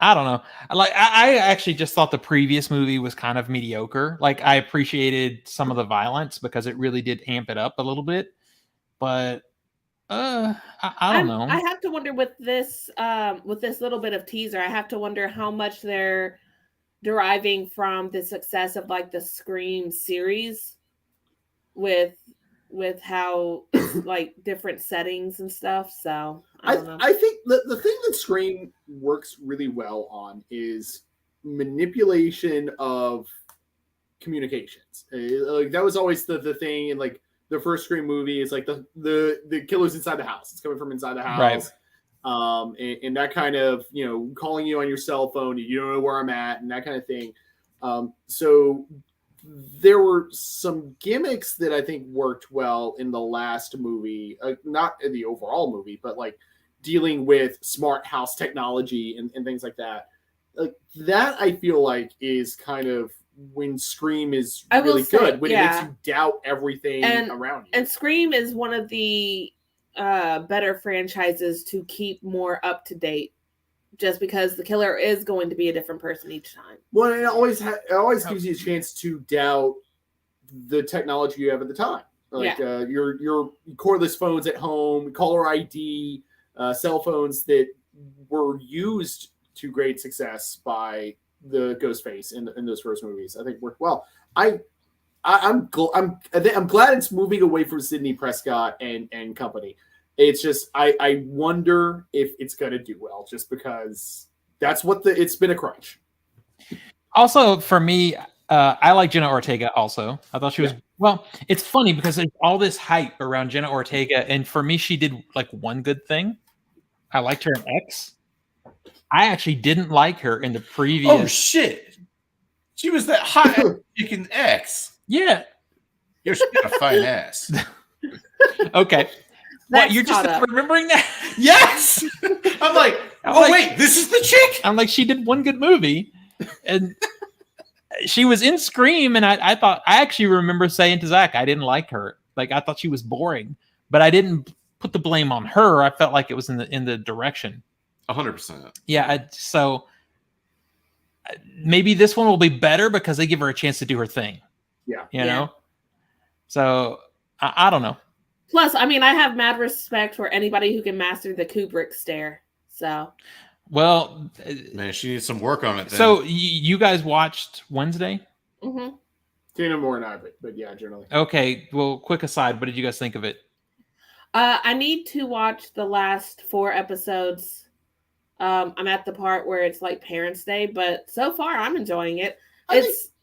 I don't know. I actually just thought the previous movie was kind of mediocre. Like, I appreciated some of the violence because it really did amp it up a little bit. But I don't know. I have to wonder with this little bit of teaser, I have to wonder how much they're deriving from the success of like the Scream series with how it's like different settings and stuff. So I don't know. I think the thing that Scream works really well on is manipulation of communications. Like that was always the thing in like the first Scream movie is like the killer's inside the house. It's coming from inside the house. Right. And that kind of, calling you on your cell phone, you don't know where I'm at and that kind of thing. So there were some gimmicks that I think worked well in the last movie, not in the overall movie, but like dealing with smart house technology and things like that. Like that I feel like is kind of when Scream is really good, when it makes you doubt everything around you. And Scream is one of the better franchises to keep more up to date, just because the killer is going to be a different person each time. Well, it always gives you a chance to doubt the technology you have at the time. Like your cordless phones at home, caller ID, cell phones that were used to great success by the Ghostface in those first movies. I think worked well. I'm glad it's moving away from Sidney Prescott and company. It's just I wonder if it's going to do well, just because that's what it's been a crunch. Also, for me, I like Jenna Ortega. Also, I thought she was well. It's funny because there's all this hype around Jenna Ortega, and for me, she did like one good thing. I liked her in X. I actually didn't like her in the previous. Oh shit! She was that hot chicken X. Yeah, she got a fine ass. Okay, what, you're just remembering that? Yes. I'm like, wait, this is the chick. I'm like, she did one good movie, and she was in Scream, and I thought I actually remember saying to Zach, I didn't like her. Like I thought she was boring, but I didn't put the blame on her. I felt like it was in the direction. 100%. Yeah, so maybe this one will be better because they give her a chance to do her thing. Yeah. You know? So, I don't know. Plus, I mean, I have mad respect for anybody who can master the Kubrick stare. So. Well. Man, she needs some work on it then. So, you guys watched Wednesday? Mm-hmm. Tina more and I, but yeah, generally. Okay, well, quick aside, what did you guys think of it? I need to watch the last 4 episodes. I'm at the part where it's like Parents' Day, but so far I'm enjoying it.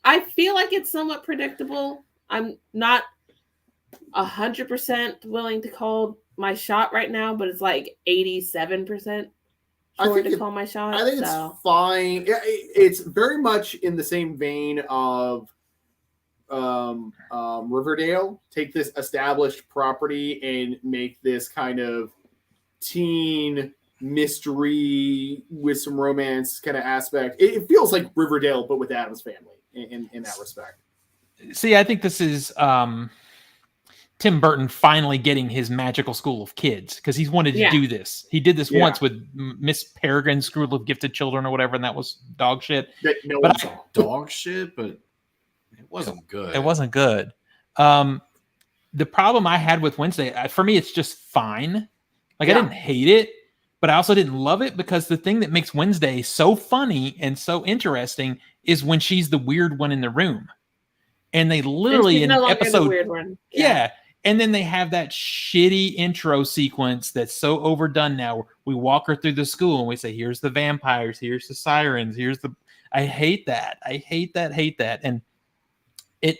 I feel like it's somewhat predictable. I'm not 100% willing to call my shot right now, but it's like 87% sure to call my shot. I think it's fine. It's very much in the same vein of Riverdale. Take this established property and make this kind of teen mystery with some romance kind of aspect. It feels like Riverdale, but with Addams Family in that respect. See, I think this is Tim Burton finally getting his magical school of kids because he's wanted to do this. He did this once with Miss Peregrine's School of Gifted Children or whatever, and that was dog shit. Dog shit, but it wasn't good. It wasn't good. The problem I had with Wednesday, for me, it's just fine. Like I didn't hate it, but I also didn't love it because the thing that makes Wednesday so funny and so interesting is when she's the weird one in the room. And they literally in episode And then they have that shitty intro sequence that's so overdone now. We walk her through the school and we say, here's the vampires, here's the sirens, here's the... I hate that. I hate that. And it,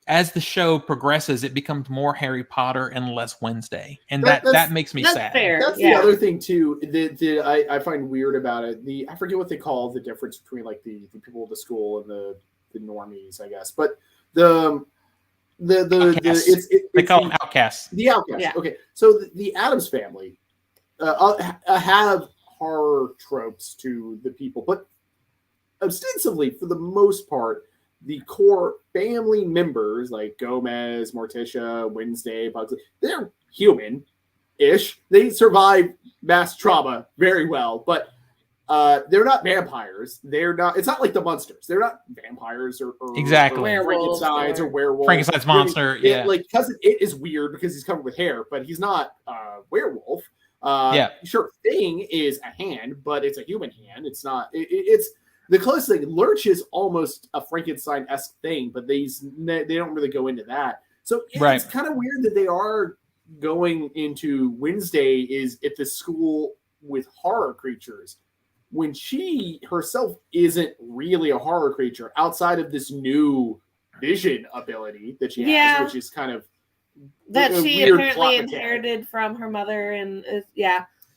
as the show progresses, it becomes more Harry Potter and less Wednesday. And that makes me sad. Fair. That's the other thing too that I find weird about it. I forget what they call the difference between like the people of the school and the normies, I guess. But they call them outcasts. The outcasts. Yeah. Okay, so the Addams family have horror tropes to the people, but ostensibly, for the most part, the core family members like Gomez, Morticia, Wednesday, Pugsley, they're human-ish. They survive mass trauma very well, but they're not vampires. They're not. It's not like the monsters. They're not vampires or exactly Frankenstein's or werewolves. Frankenstein's monster. Yeah, like Cousin It is weird because he's covered with hair, but he's not a werewolf. Sure, Thing is a hand, but it's a human hand. It's not. It's the closest thing. Lurch is almost a Frankenstein-esque thing, but they don't really go into that. So it's kind of weird that they are going into Wednesday is at the school with horror creatures, when she herself isn't really a horror creature outside of this new vision ability that she has, which is kind of that she apparently inherited from her mother. And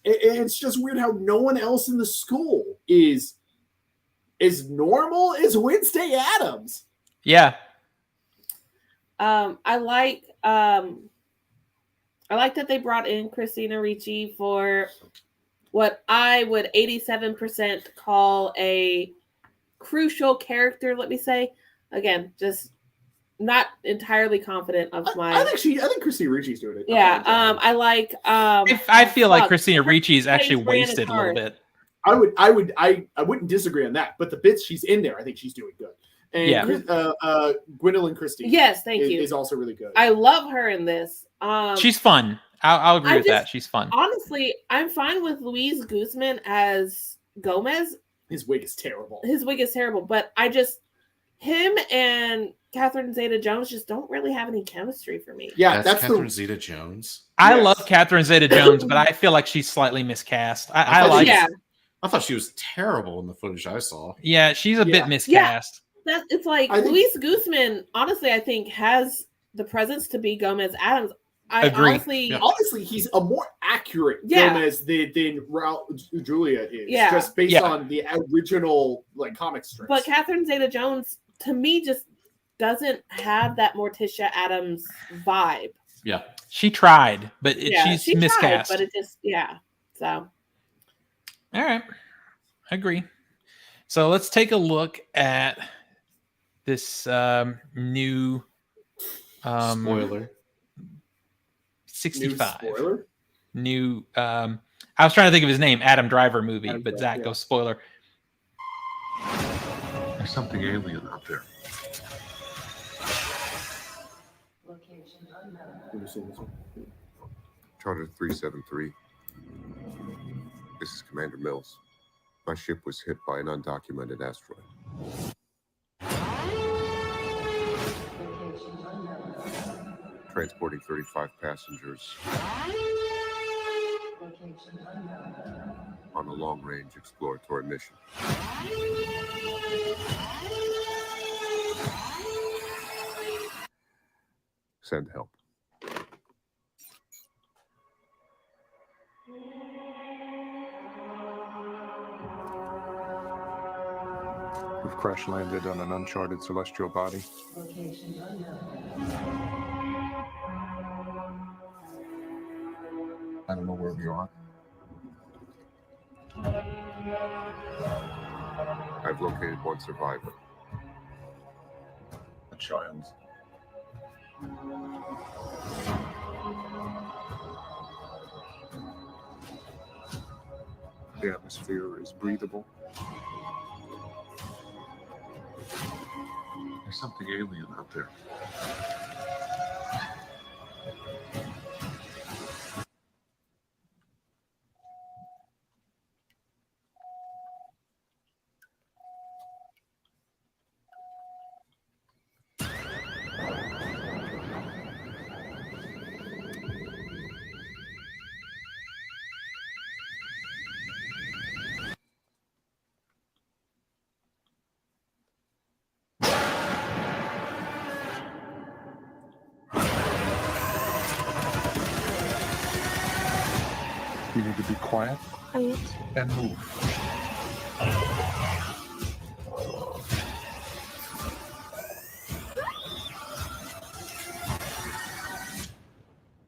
it's just weird how no one else in the school is as normal as Wednesday Addams. Yeah. I like that they brought in Christina Ricci for what I would 87% call a crucial character, let me say. Again, just not entirely confident of my... I think Christina Ricci's doing it. Yeah, I like... I feel like Christina Ricci is actually wasted a little bit. I wouldn't disagree on that, but the bits she's in there, I think she's doing good. And Gwendolyn Christie, yes, thank you, is also really good. I love her in this. She's fun. I'll agree with that. She's fun. Honestly, I'm fine with Luis Guzman as Gomez. His wig is terrible. But him and Catherine Zeta-Jones just don't really have any chemistry for me. Yeah, that's Catherine Zeta-Jones. I love Catherine Zeta-Jones, but I feel like she's slightly miscast. I thought she was terrible in the footage I saw. Yeah, she's a bit miscast. It's like Luis Guzman, honestly, I think has the presence to be Gomez Addams. Honestly, he's a more accurate Gomez than Raul Julia is. Yeah. Just based on the original comic strips. But Catherine Zeta-Jones, to me, just doesn't have that Morticia Addams vibe. Yeah, she tried, but she's miscast. But it just so. All right, I agree. So let's take a look at this new spoiler. 65. New spoiler? I was trying to think of his name, Adam Driver movie, but Zach goes spoiler. There's something alien out there. Location unknown. Have you seen this one? Charter 373. This is Commander Mills. My ship was hit by an undocumented asteroid. Location unknown. Transporting 35 passengers Location unknown. on a long-range exploratory mission. Send help. We've crash landed on an uncharted celestial body. Location unknown. I don't know where we are. I've located one survivor. A child. The atmosphere is breathable. There's something alien out there. You need to be quiet and move.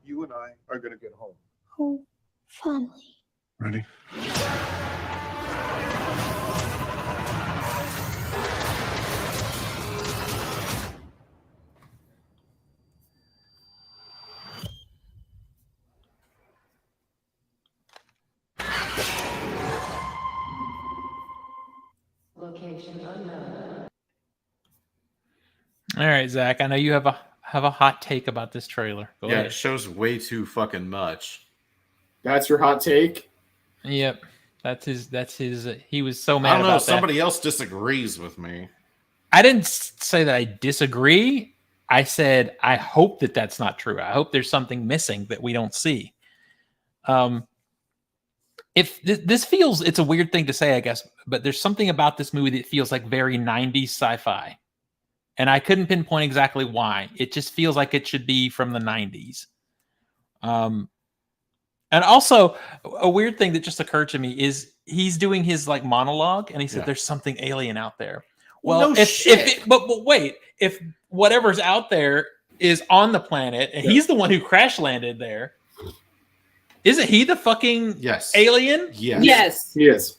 You and I are going to get home. Oh, finally. Ready? Location unknown. All right, Zach. I know you have a hot take about this trailer. Go Yeah, ahead. it shows way too fucking much. That's your hot take? Yep. That's his. He was so mad I don't know. about Somebody else disagrees with me. I didn't say that I disagree. I said I hope that that's not true. I hope there's something missing that we don't see. If this feels, it's a weird thing to say, I guess, but there's something about this movie that feels like very 90s sci-fi. And I couldn't pinpoint exactly why. It just feels like it should be from the 90s. And also, a weird thing that just occurred to me is he's doing his like monologue, and he said, "There's something alien out there." Well, no shit. But wait, if whatever's out there is on the planet, and he's the one who crash landed there, isn't he the fucking alien? Yes. Yes. He is.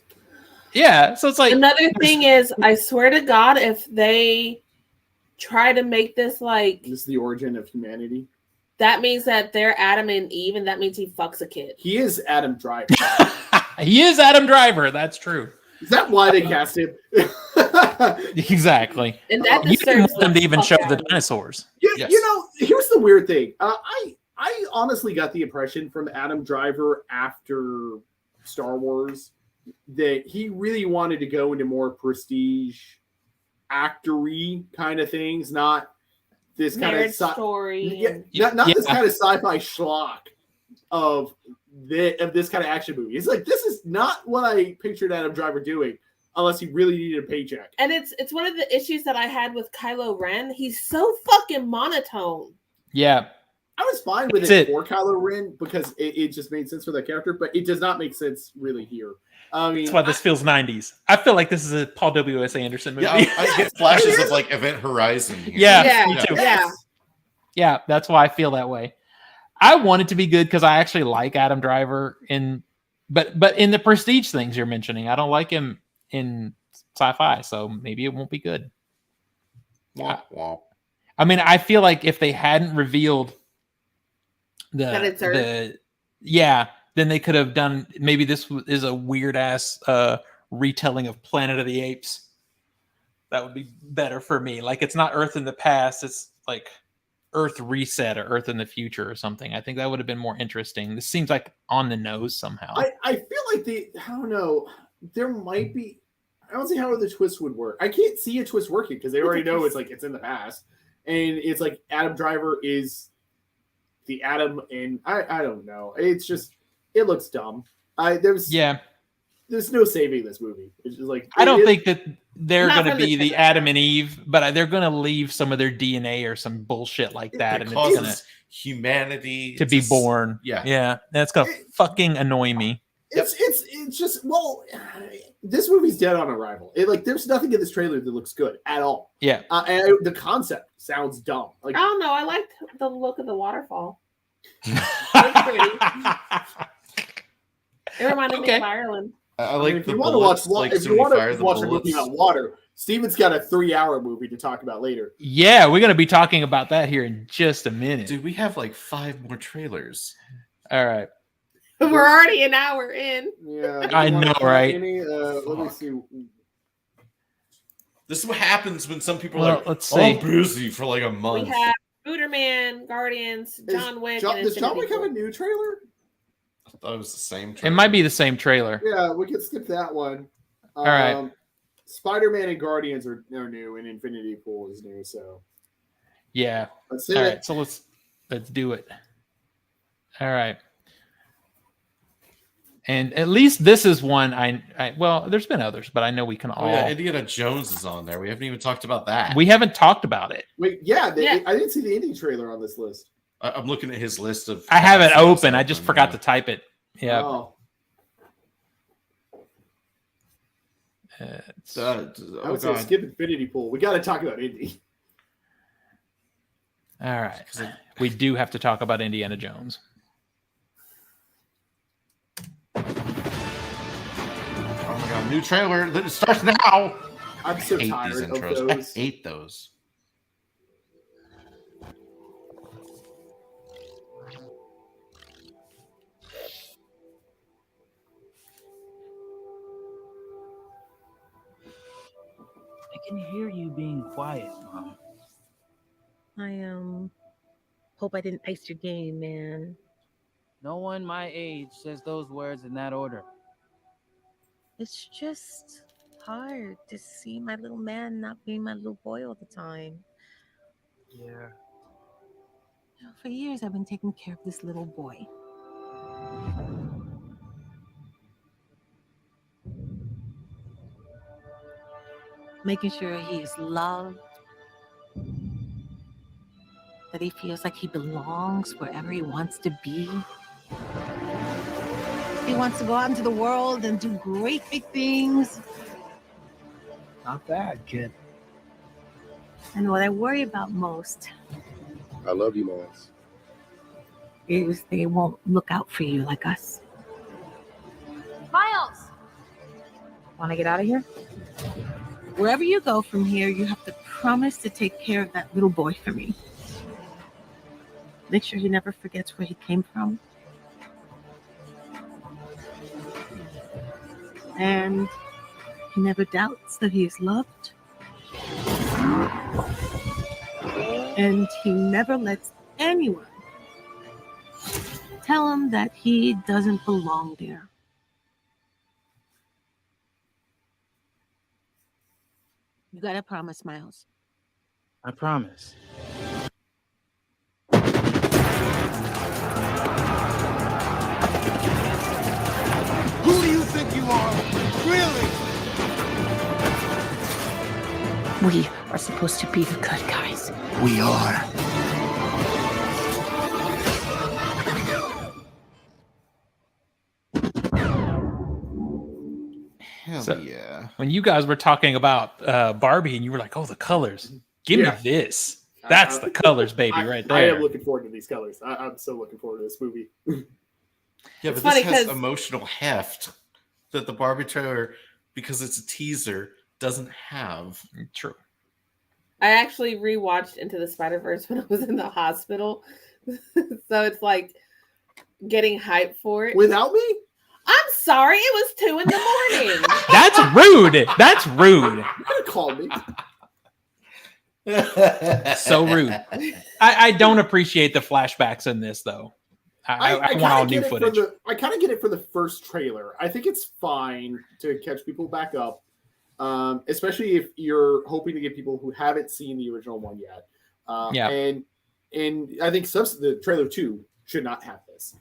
Yeah. So it's like another thing is, I swear to God, if they try to make this like this is the origin of humanity, that means that they're Adam and Eve, and that means he fucks a kid. He is Adam Driver. He is Adam Driver. That's true. Is that why they cast him? Exactly. And that you didn't want them to even show the dinosaurs. You know, here's the weird thing. I honestly got the impression from Adam Driver after Star Wars that he really wanted to go into more prestige, actory kind of things, not this kind of story. Not this kind of sci-fi schlock of this kind of action movie. It's like, this is not what I pictured Adam Driver doing unless he really needed a paycheck. And it's one of the issues that I had with Kylo Ren. He's so fucking monotone. Yeah. I was fine with it for Kylo Ren because it just made sense for that character, but it does not make sense really here. I mean, that's why this feels 90s. I feel like this is a Paul W.S. Anderson movie. Yeah, I get flashes of like Event Horizon here. Yeah, me too. Yeah, that's why I feel that way. I want it to be good because I actually like Adam Driver but in the prestige things you're mentioning, I don't like him in sci-fi, so maybe it won't be good. Womp womp. I mean, I feel like if they hadn't revealed that it's Earth. then they could have done, maybe this is a weird ass retelling of Planet of the Apes. That would be better for me. Like, it's not Earth in the past, it's like Earth reset or Earth in the future or something. I think that would have been more interesting. This seems like on the nose somehow. I feel like I don't know, there might be, I don't see how the twist would work. I can't see a twist working because they already know it's like it's in the past. And it's like Adam Driver is the Adam, and I don't know. It's just, it looks dumb. There's no saving this movie. It's just like, I don't think that they're going to be the Adam and Eve, but they're going to leave some of their DNA or some bullshit like that, and it's going to humanity to be born. Yeah, that's going to fucking annoy me. It's just, well, this movie's dead on arrival. There's nothing in this trailer that looks good at all. Yeah, and the concept sounds dumb. Like, I don't know. I liked the look of the waterfall. It's pretty. It reminded me of Ireland. I like if the you want to watch, like if you want to watch a movie about water, Steven's got a 3-hour movie to talk about later. Yeah, we're going to be talking about that here in just a minute. Dude, we have like 5 more trailers. All right. We're already an hour in. Yeah, I know, right? Let me see. This is what happens when some people are like, let's see. I'm busy for like a month. We have Booterman, Guardians, John Wick. Does John Wick have a new trailer? I thought it was the same trailer. It might be the same trailer. Yeah, we can skip that one. All right. Spider-Man and Guardians are new, and Infinity Pool is new. So yeah, let's all right. So let's do it. All right. And at least this is one I well, there's been others, but I know we can all. Oh yeah, Indiana Jones is on there. We haven't even talked about that. We haven't talked about it. Wait, I didn't see the Indy trailer on this list. I'm looking at his list of. I have it open. I just forgot to type it. Yeah. Oh, I would say skip Infinity Pool. We got to talk about Indy. All right. We do have to talk about Indiana Jones. Oh my god, new trailer that starts now. I'm so tired of those. I hate those. I can hear you being quiet, Mom. I hope I didn't ice your game, man. No one my age says those words in that order. It's just hard to see my little man not being my little boy all the time. Yeah. You know, for years I've been taking care of this little boy. Making sure he is loved, that he feels like he belongs wherever he wants to be. He wants to go out into the world and do great big things. Not bad, kid. And what I worry about most I love you, Miles. is they won't look out for you like us. Miles! Want to get out of here? Wherever you go from here, you have to promise to take care of that little boy for me. Make sure he never forgets where he came from. And he never doubts that he is loved. And he never lets anyone tell him that he doesn't belong there. You gotta promise, Miles. I promise. Who do you think you are? Really? We are supposed to be the good guys. We are. Hell yeah. When you guys were talking about Barbie and you were like, oh, the colors. Give me this. That's the colors, baby, right there. I am looking forward to these colors. I'm so looking forward to this movie. Yeah, but this has emotional heft that the Barbie trailer, because it's a teaser, doesn't have. True. I actually rewatched Into the Spider-Verse when I was in the hospital. So it's like getting hyped for it. Without me? I'm sorry, it was 2 a.m. That's rude. That's rude. You could have called me. So rude. I don't appreciate the flashbacks in this, though. I want all new footage. I kind of get it for the first trailer. I think it's fine to catch people back up, especially if you're hoping to get people who haven't seen the original one yet. And I think the trailer 2 should not have this,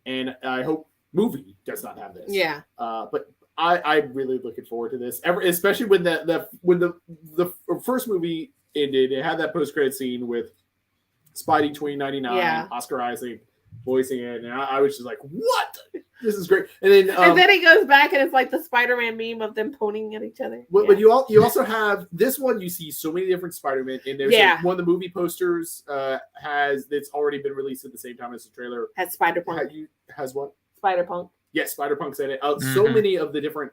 and I hope movie does not have this. Yeah. But I'm really looking forward to this, especially when the first movie ended. It had that post-credit scene with Spidey 2099, Oscar Isaac voicing it, and I was just like, "What? This is great!" And then he goes back, and it's like the Spider-Man meme of them pointing at each other. But you also have this one. You see so many different Spider-Man, and there's one of the movie posters that's already been released at the same time as the trailer. Has Spider-Punk. Has what? Spider-Punk. Yes, Spider-Punk's in it. So many of the different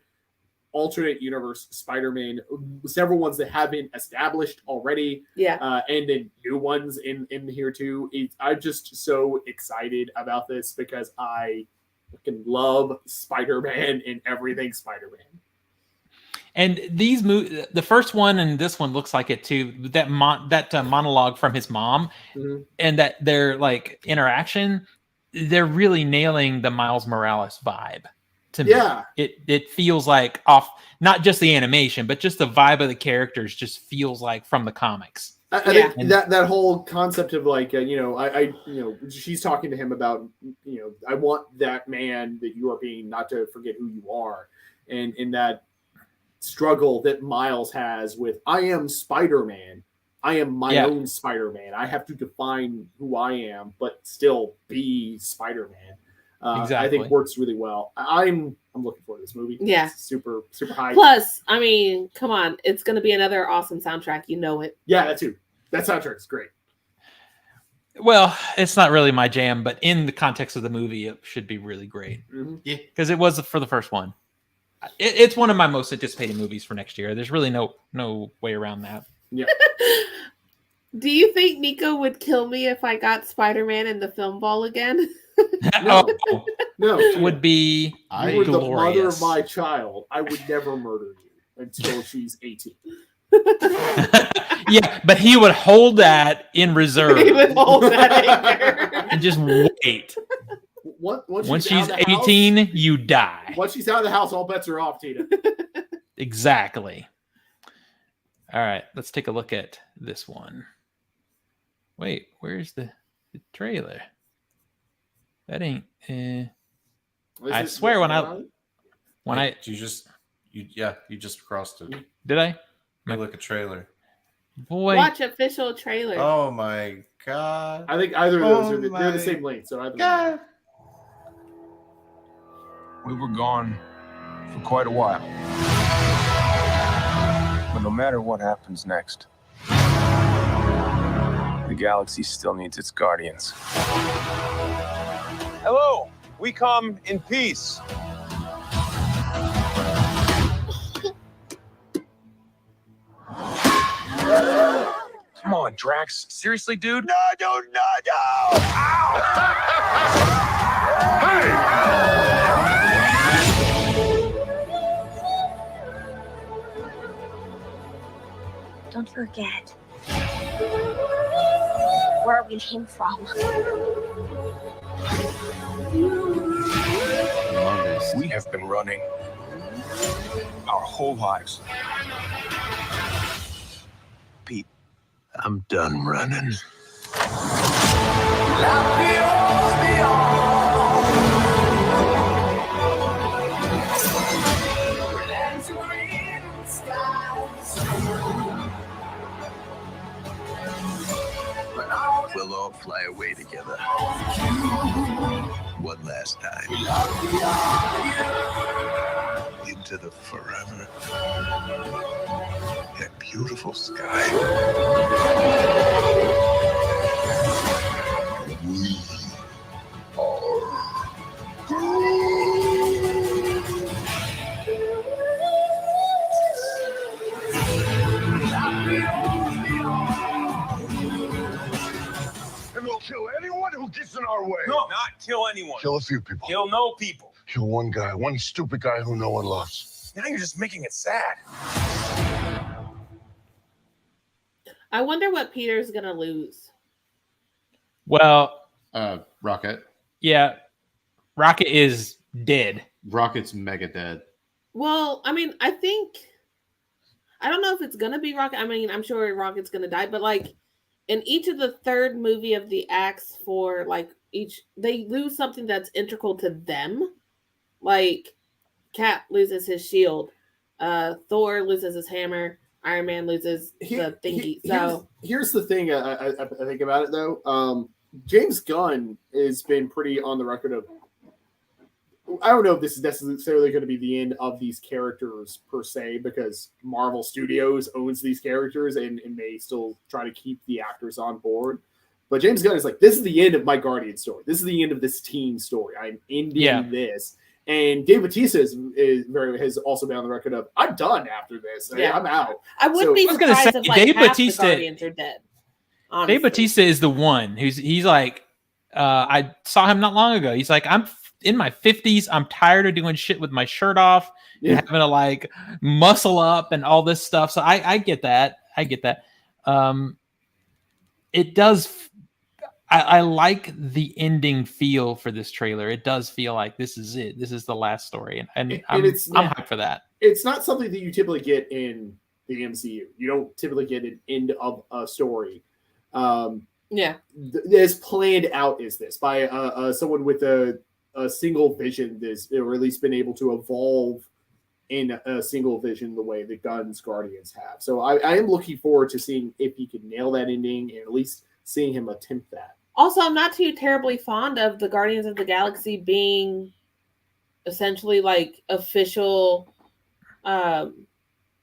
alternate universe Spider-Man, several ones that have been established already, and then new ones in here too. I'm just so excited about this because I fucking love Spider-Man and everything Spider-Man. And these the first one and this one looks like it too. That monologue from his mom, and that their like interaction, they're really nailing the Miles Morales vibe. To me, it feels like off not just the animation, but just the vibe of the characters just feels like from the comics. I think that whole concept of like she's talking to him about I want that man that you are being, not to forget who you are, and in that struggle that Miles has with I am Spider-Man. I am my own Spider-Man. I have to define who I am, but still be Spider-Man. I think works really well. I'm looking forward to this movie. Yeah, it's super high. Plus, I mean, come on, it's going to be another awesome soundtrack. You know it. Yeah, that too. That soundtrack is great. Well, it's not really my jam, but in the context of the movie, it should be really great. Yeah, because it was for the first one. It's one of my most anticipated movies for next year. There's really no way around that. Yeah. Do you think Nico would kill me if I got Spider-Man in the film ball again? No, would be you were glorious. the mother of my child. I would never murder you until she's 18. Yeah, but he would hold that in reserve. He would hold that anger. And just wait. Once she's 18, house, you die. Once she's out of the house, all bets are off, Tina. Exactly. All right, let's take a look at this one. Wait, where's the trailer? That ain't. I swear you just crossed it. Did I? Look at trailer. Boy, watch official trailer. Oh my god! I think either of those they're the same length. So either. We were gone for quite a while, but no matter what happens next, the galaxy still needs its guardians. Hello, we come in peace. Come on, Drax. Seriously, dude? No! Ow! Hey! Don't forget where we came from. We have been running our whole lives. Pete, I'm done running. We'll all fly away together. One last time. Into the forever. That beautiful sky. We And we'll kill anyone who gets in our way. No, not kill anyone. Kill a few people. Kill no people. Kill one guy, one stupid guy who no one loves. Now you're just making it sad. I wonder what Peter's gonna lose. Well, Rocket. Yeah, Rocket is dead. Rocket's mega dead. Well, I mean, I don't know if it's gonna be Rocket. I mean, I'm sure Rocket's gonna die, but like in each of the third movie of the acts for like each, they lose something that's integral to them. Like Cap loses his shield, Thor loses his hammer, Iron Man loses the thingy. Here's the thing I think about it though. James Gunn has been pretty on the record of, I don't know if this is necessarily going to be the end of these characters per se, because Marvel Studios owns these characters and may still try to keep the actors on board. But James Gunn is like, this is the end of my Guardian story. This is the end of this team story. I'm ending this. And Dave Bautista has also been on the record of, I'm done after this. I'm out. I wouldn't be surprised if like half the Guardians are dead. Honestly. Dave Bautista is the one he's like, I saw him not long ago. He's like, I'm in my 50s. I'm tired of doing shit with my shirt off and having to like muscle up and all this stuff. So I get that. It does. I like the ending feel for this trailer. It does feel like this is it. This is the last story. And I'm hyped for that. It's not something that you typically get in the MCU. You don't typically get an end of a story. As planned out as this by someone with a single vision, or at least been able to evolve in a single vision the way the Gunn's Guardians have. So I am looking forward to seeing if he can nail that ending and at least seeing him attempt that. Also, I'm not too terribly fond of the Guardians of the Galaxy being essentially like official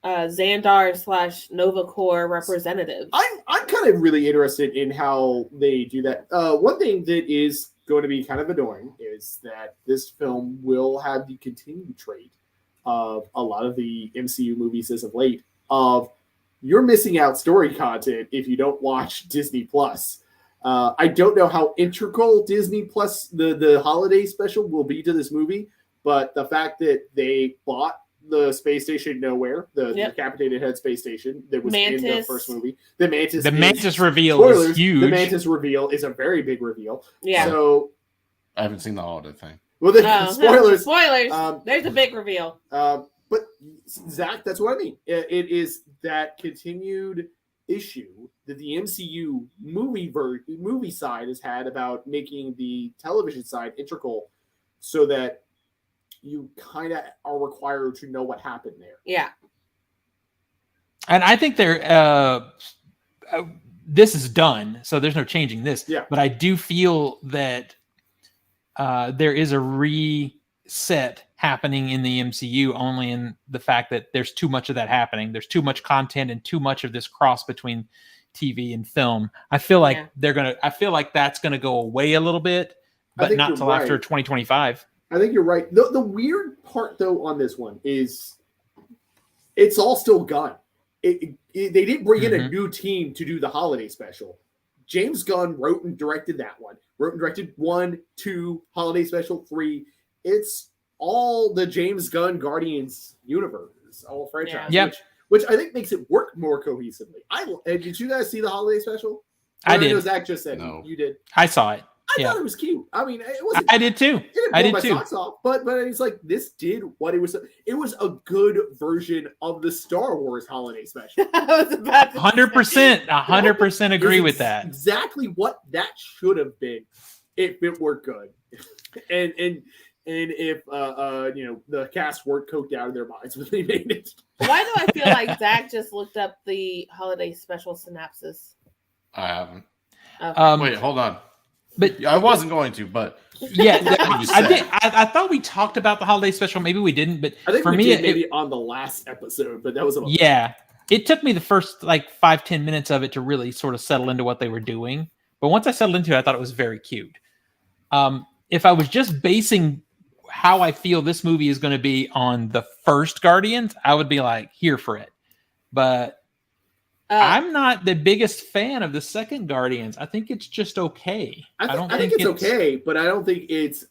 Xandar / Nova Corps representatives. I'm kind of really interested in how they do that. One thing that is going to be kind of annoying is that this film will have the continued trait of a lot of the MCU movies as of late of you're missing out story content if you don't watch Disney Plus. I don't know how integral Disney Plus the holiday special will be to this movie, but the fact that they bought the space station Nowhere, the decapitated head space station that was in the first movie. The Mantis reveal spoilers, is huge. The Mantis reveal is a very big reveal. Yeah. So I haven't seen the holiday thing. Well, spoilers. Spoilers. There's a big reveal. But Zach, that's what I mean. It is that continued issue that the MCU movie side has had about making the television side integral, so that you kind of are required to know what happened there. Yeah. And I think this is done, so there's no changing this. Yeah. But I do feel that there is a reset happening in the MCU, only in the fact that there's too much of that happening. There's too much content and too much of this cross between TV and film. I feel like I feel like that's gonna go away a little bit, but not till after 2025. I think you're right. The weird part, though, on this one is it's all still Gunn. They didn't bring in a new team to do the holiday special. James Gunn wrote and directed that one. Wrote and directed 1, 2, holiday special 3. It's all the James Gunn Guardians universe, all franchise. Yeah. Which I think makes it work more cohesively. Did you guys see the holiday special? I did. I know Zach just said you did. I saw it. I thought it was cute. I mean, it wasn't. I did too. It didn't blow my socks off, but it's like this did what it was. It was a good version of the Star Wars holiday special. 100% agree with that. Exactly what that should have been if it were good, and if the cast weren't coked out of their minds when they made it. Why do I feel like Zach just looked up the holiday special synopsis? I haven't. Okay. Wait, hold on. But I wasn't going to, but yeah, I did. I thought we talked about the holiday special. Maybe we didn't, but I think for we me, did maybe on the last episode. But that was it took me the first 5-10 minutes of it to really sort of settle into what they were doing. But once I settled into it, I thought it was very cute. If I was just basing how I feel this movie is going to be on the first Guardians, I would be here for it. But I'm not the biggest fan of the second Guardians. I think it's just okay. I think it's okay, but I don't think it's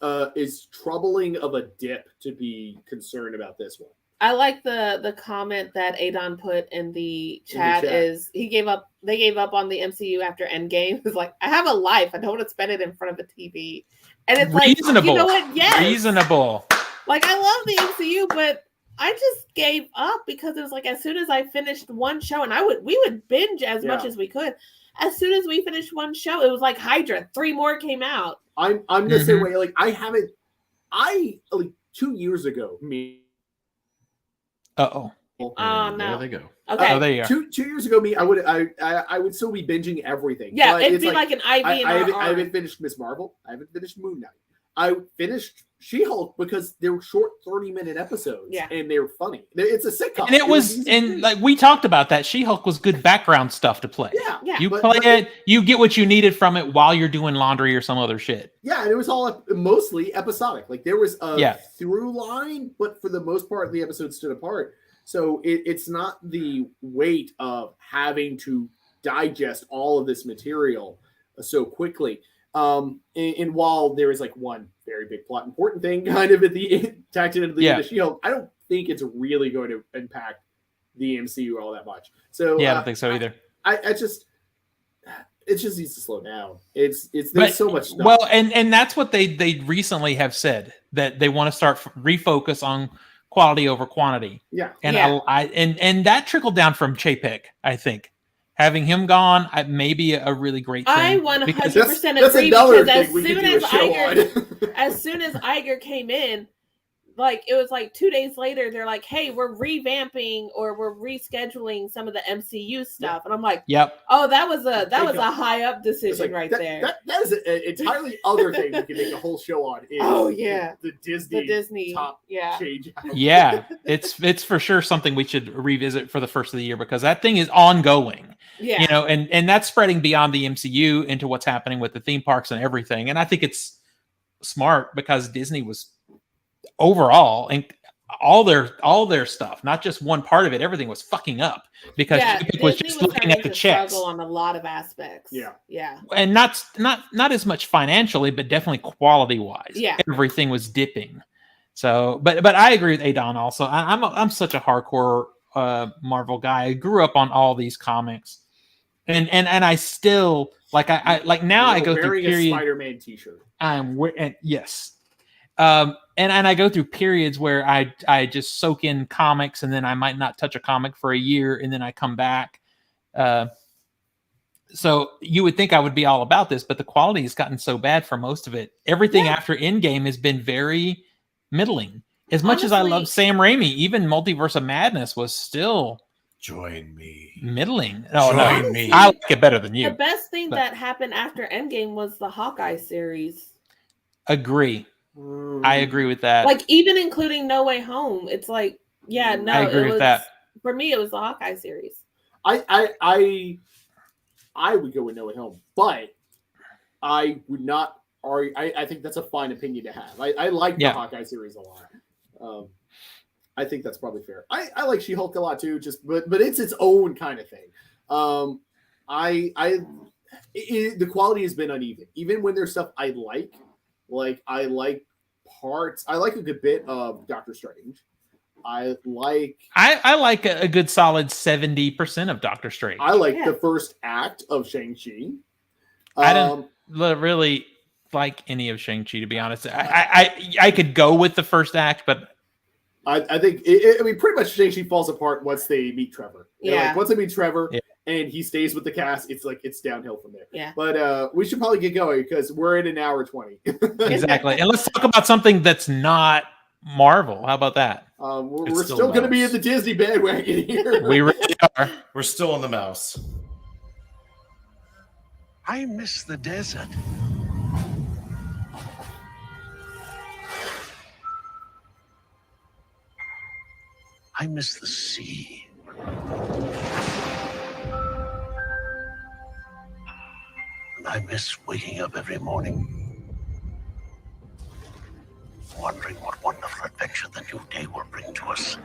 troubling of a dip to be concerned about this one. I like the comment that Adon put in the chat is they gave up on the MCU after Endgame. It's like, I have a life. I don't want to spend it in front of a TV. And it's reasonable. You know what? Yes. Reasonable. I love the MCU, but I just gave up because it was as soon as I finished one show, and we would binge as much as we could. As soon as we finished one show, it was like Hydra. 3 more came out. I'm the same way. I haven't. 2 years ago. Oh no! There they go. Okay. Oh, there you go. 2 years ago, I would still be binging everything. Yeah, it'd be like an IV. I haven't finished Miss Marvel. I haven't finished Moon Knight. I finished She-Hulk because they were short 30-minute episodes. Yeah. And they were funny. It's a sitcom. And we talked about that. She-Hulk was good background stuff to play. Yeah. You play it, you get what you needed from it while you're doing laundry or some other shit. Yeah, and it was all mostly episodic. There was a through line, but for the most part, the episodes stood apart. So it's not the weight of having to digest all of this material so quickly. And while there is one very big plot important thing kind of at the tacked into the end of She-Hulk, I don't think it's really going to impact the MCU all that much. So I don't think so either. It just needs to slow down. There's so much stuff. Well, and that's what they recently have said, that they want to start refocus on quality over quantity. Yeah. And and that trickled down from Chapek, I think. Having him gone, may be a really great thing. I 100% agree, because as soon as Iger came in, like it was like 2 days later, they're like, "Hey, we're revamping or we're rescheduling some of the MCU stuff," and I'm like, "Yep, oh, that was a high up decision there." That is an entirely other thing we can make a whole show on. Is the Disney top change. Yeah, it's for sure something we should revisit for the first of the year because that thing is ongoing. Yeah, you know, and that's spreading beyond the MCU into what's happening with the theme parks and everything. And I think it's smart because Disney was overall and all their stuff, not just one part of it, everything was fucking up because Chapek was just looking at the checks on a lot of aspects. Yeah, and not as much financially, but definitely quality wise. Yeah, everything was dipping. So, but I agree with Adon also. I'm such a hardcore Marvel guy. I grew up on all these comics, and I still like I like now I go through wearing a Spider-Man t-shirt. Yes. And I go through periods where I just soak in comics and then I might not touch a comic for a year and then I come back. So you would think I would be all about this, but the quality has gotten so bad for most of it. Everything after Endgame has been very middling. As much as I love Sam Raimi, even Multiverse of Madness was still join me middling. Join me. I like it better than you. The best thing that happened after Endgame was the Hawkeye series. Agree. I agree with that. Like even including No Way Home, it's like I agree with that. For me, it was the Hawkeye series. I would go with No Way Home, but I would not. I think that's a fine opinion to have. I like the Hawkeye series a lot. I think that's probably fair. I like She-Hulk a lot too, but it's its own kind of thing. The quality has been uneven, even when there's stuff I like. Like I like parts. I like a good bit of Doctor Strange. I like a good solid 70% of Doctor Strange. I like the first act of Shang-Chi. I don't really like any of Shang-Chi, to be honest. I could go with the first act, but I think pretty much Shang-Chi falls apart once they meet Trevor. Once they meet Trevor and he stays with the cast, it's downhill from there. Yeah. But we should probably get going because we're at an hour 20. Exactly. And let's talk about something that's not Marvel. How about that? We're still going to be at the Disney bandwagon here. We really are. We're still on the mouse. I miss the desert. I miss the sea. And I miss waking up every morning, wondering what wonderful adventure the new day will bring to us.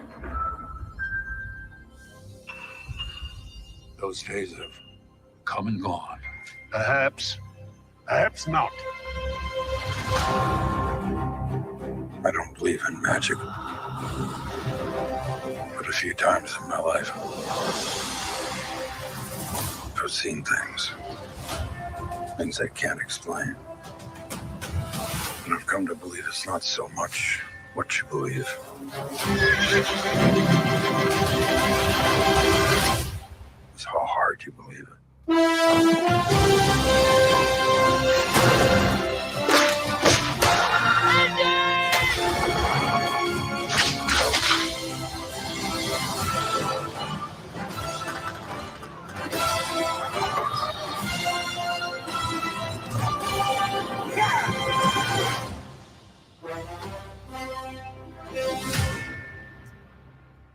Those days have come and gone. Perhaps not. I don't believe in magic. But a few times in my life, I've seen things I can't explain. And I've come to believe it's not so much what you believe. It's how hard you believe it.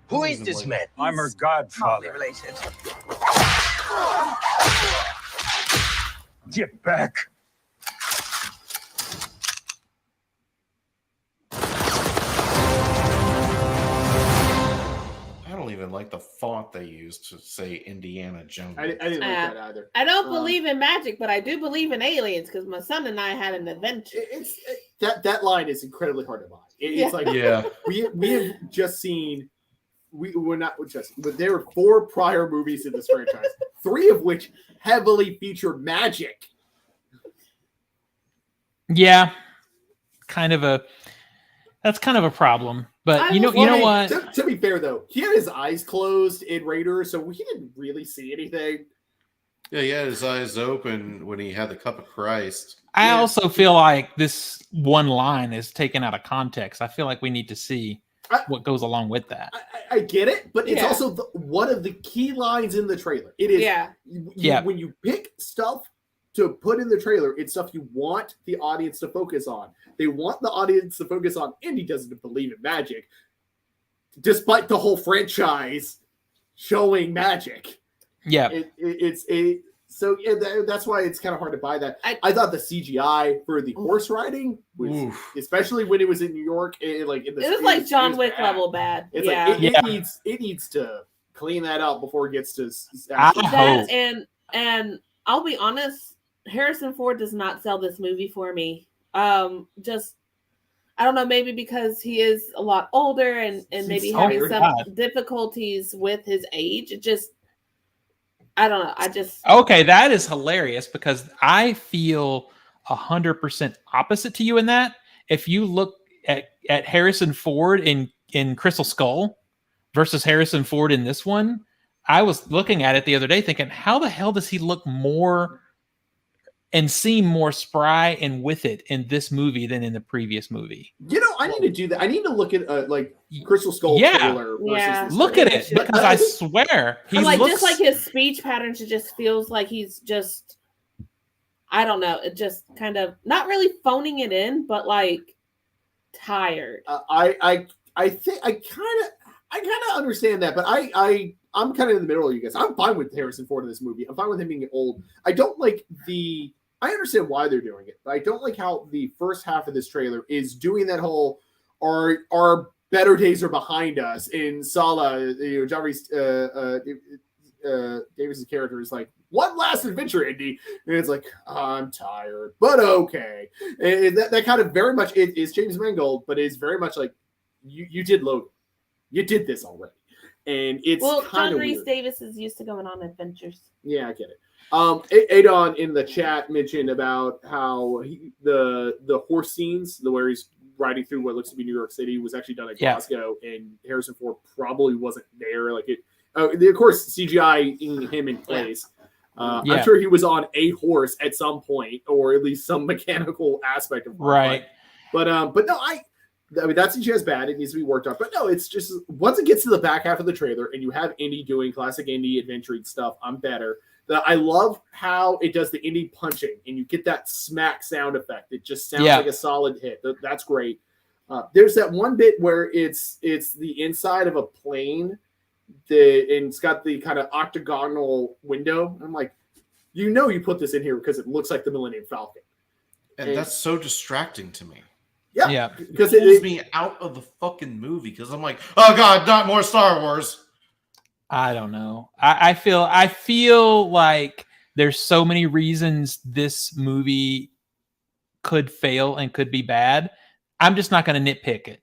Who is this man? I'm her godfather. Related. Get back. I don't even like the font they used to say Indiana Jones. I didn't like that either. I don't believe in magic, but I do believe in aliens because my son and I had an adventure. That line is incredibly hard to buy. It's like we have just seen. We're not just, but there were 4 prior movies in this franchise, 3 of which heavily feature magic. Yeah, that's kind of a problem. But you know what? To be fair though, he had his eyes closed in Raiders, so he didn't really see anything. Yeah, he had his eyes open when he had the cup of Christ. I also feel like this one line is taken out of context. I feel like we need to see what goes along with that. I get it, but it's also one of the key lines in the trailer. It is when you pick stuff to put in the trailer, it's stuff you want the audience to focus on. They want the audience to focus on Indy doesn't believe in magic, despite the whole franchise showing magic. Yeah. That's why it's kind of hard to buy that. I thought the CGI for the horse riding was, especially when it was in New York, it was like John Wick level bad. It's yeah. It needs to clean that up before it gets to that. And I'll be honest, Harrison Ford does not sell this movie for me. Just I don't know, maybe because he is a lot older and maybe having some difficulties with his age. It just I don't know. Okay, that is hilarious because I feel 100% opposite to you in that. If you look at Harrison Ford in Crystal Skull versus Harrison Ford in this one, I was looking at it the other day thinking, how the hell does he look more and seem more spry and with it in this movie than in the previous movie? I need to do that. I need to look at Crystal Skull trailer versus look at it because I swear he looks just like his speech patterns. It just feels like he's just I don't know. It just kind of not really phoning it in, but like tired. I think I kind of understand that, but I'm kind of in the middle of you guys. I'm fine with Harrison Ford in this movie. I'm fine with him being old. I don't like I understand why they're doing it, but I don't like how the first half of this trailer is doing that whole our better days are behind us. In Sala, John Rhys Davis' character is like, one last adventure, Indy. And it's like, I'm tired, but okay. And that kind of very much it is James Mangold, but it's very much like you did Logan. You did this already. And it's John Rhys Davis is used to going on adventures. Yeah, I get it. Adon in the chat mentioned about how the horse scenes, where he's riding through what looks to be New York City, was actually done at Glasgow, and Harrison Ford probably wasn't there. Of course, CGI-ing him in place. I'm sure he was on a horse at some point, or at least some mechanical aspect of right. But no, I mean, that CGI is bad. It needs to be worked on. But no, it's just once it gets to the back half of the trailer and you have Indy doing classic Indy adventuring stuff, I'm better. I love how it does the Indy punching and you get that smack sound effect. It just sounds like a solid hit. That's great. There's that one bit where it's the inside of a plane and it's got the kind of octagonal window. I'm like, you put this in here because it looks like the Millennium Falcon. And that's so distracting to me. Yeah. Because it pulls me out of the fucking movie because I'm like, oh God, not more Star Wars. I don't know. I feel like there's so many reasons this movie could fail and could be bad. I'm just not going to nitpick it.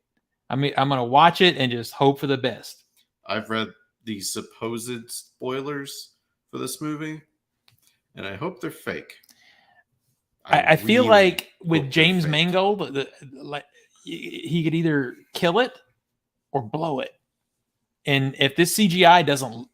I mean, I'm going to watch it and just hope for the best. I've read the supposed spoilers for this movie, and I hope they're fake. I feel like with James Mangold, he could either kill it or blow it. And if this CGI doesn't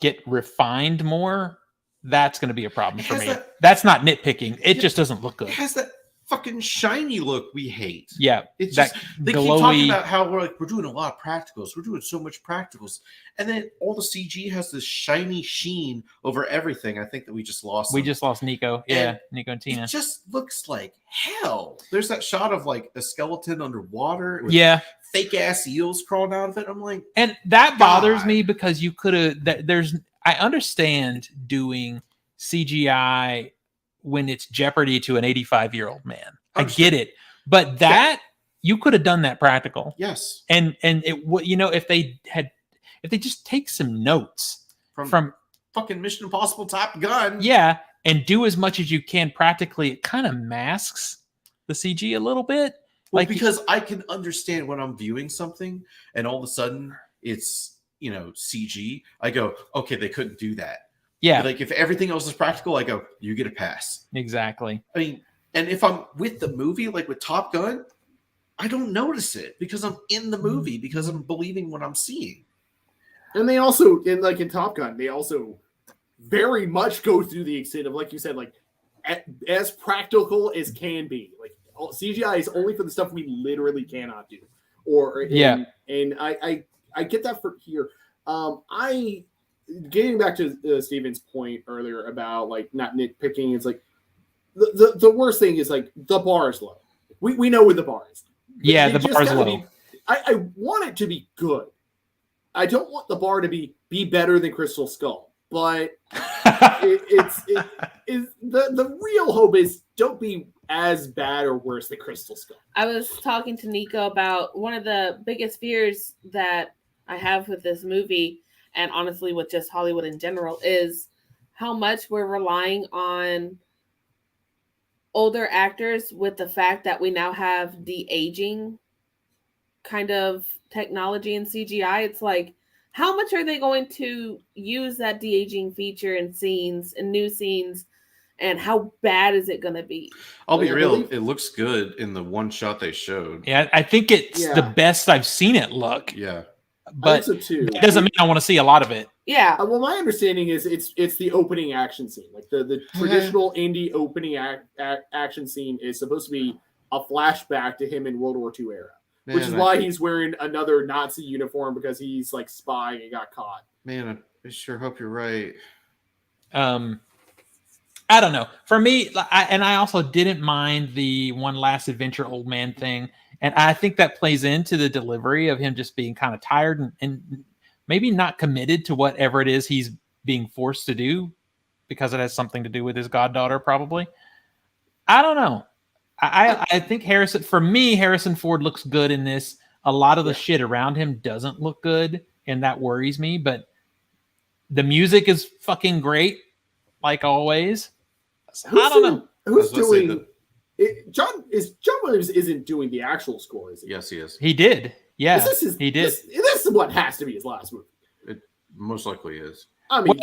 get refined more, that's going to be a problem for me. That's not nitpicking. It just doesn't look good. It has that fucking shiny look we hate. Yeah. It's just, they keep talking about how we're doing a lot of practicals. We're doing so much practicals. And then all the CG has this shiny sheen over everything. I think that we just lost them. We just lost Nico. Yeah, Nico and Tina. It just looks like hell. There's that shot of a skeleton underwater. With fake ass eels crawling out of it. I'm like, and that bothers me because you could have. I understand doing CGI when it's jeopardy to an 85-year-old man. I get it, but you could have done that practical. Yes, and it if they just take some notes from fucking Mission Impossible Top Gun, and do as much as you can practically, it kind of masks the CG a little bit. Because I can understand when I'm viewing something and all of a sudden it's CG. I go, okay, they couldn't do that. Yeah. But if everything else is practical, I go, you get a pass. Exactly. I mean, and if I'm with the movie, like with Top Gun, I don't notice it because I'm in the movie, because I'm believing what I'm seeing. And they also, in Top Gun, they also very much go through the extent of, like you said, like as practical as can be. Like CGI is only for the stuff we literally cannot do. And I get that for here. I getting back to Steven's point earlier about like not nitpicking. It's like the worst thing is like the bar is low. We know where the bar is. Yeah, the bar is low. I want it to be good. I don't want the bar to be better than Crystal Skull, but the real hope is don't be as bad or worse than Crystal Skull. I was talking to Nico about one of the biggest fears that I have with this movie, and honestly with just Hollywood in general, is how much we're relying on older actors with the fact that we now have de-aging kind of technology and CGI. It's like, how much are they going to use that de-aging feature in scenes, in new scenes, and how bad is it going to be? I'll be real, it looks good in the one shot they showed. Yeah, I think it's the best I've seen it look. Yeah. But so too. That doesn't mean I want to see a lot of it. Yeah. Well, my understanding is it's the opening action scene. Like the traditional indie opening action scene is supposed to be a flashback to him in World War II era. Man, which is why he's wearing another Nazi uniform, because he's like spying and got caught. Man, I sure hope you're right. I don't know. For me, I also didn't mind the One Last Adventure old man thing. And I think that plays into the delivery of him just being kind of tired and maybe not committed to whatever it is he's being forced to do, because it has something to do with his goddaughter, probably. I don't know. I think Harrison Ford looks good in this. A lot of the shit around him doesn't look good, and that worries me. But the music is fucking great, like always. I don't know. Who's doing it? John Williams isn't doing the actual score, is he? Yes, he is. He did. Yeah, he did. This is what has to be his last movie. It most likely is. I mean,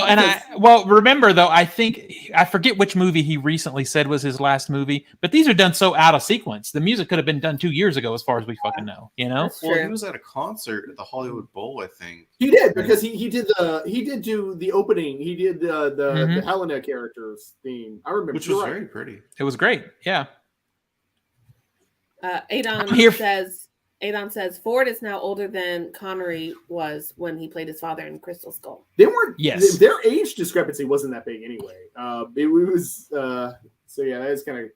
remember though, I forget which movie he recently said was his last movie, but these are done so out of sequence. The music could have been done 2 years ago, as far as we fucking know. You know? Well, he was at a concert at the Hollywood Bowl, I think. He did, because he did do the opening. He did the Helena characters theme. I remember, which was very pretty. It was great. Yeah. Adon says Ford is now older than Connery was when he played his father in Crystal Skull. They weren't. Yes. Their age discrepancy wasn't that big anyway. It was. So yeah, that is kind of.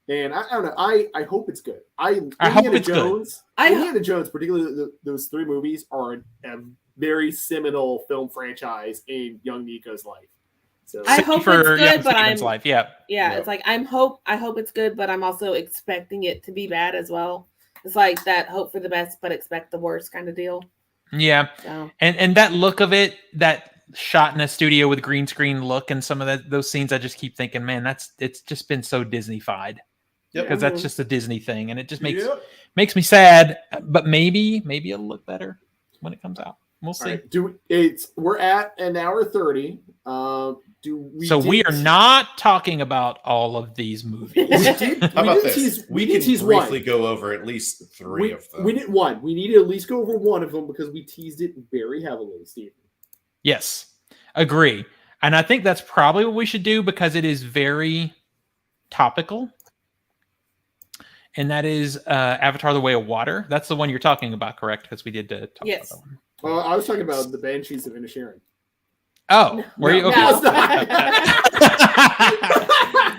And I don't know. I hope it's good. I hope it's good. Indiana Jones, particularly those three movies, are a very seminal film franchise in young Nico's life. So I hope it's good, but I'm life. Yeah. It's like I hope it's good, but I'm also expecting it to be bad as well. It's like that hope for the best, but expect the worst kind of deal. Yeah. So. And that look of it, that shot in a studio with green screen look, and some of those scenes, I just keep thinking, man, it's just been so Disney-fied. Because that's just a Disney thing, and it just makes me sad. But maybe it'll look better when it comes out. We'll see. Right. We're at an hour 30. We are not talking about all of these movies. How about this? We can briefly go over at least three of them. We did one. We need to at least go over one of them because we teased it very heavily, Steve. Yes, agree. And I think that's probably what we should do, because it is very topical. And that is Avatar: The Way of Water. That's the one you're talking about, correct? Because we did talk about that one. I was talking about the Banshees of Inisherin. Oh, were you? Okay.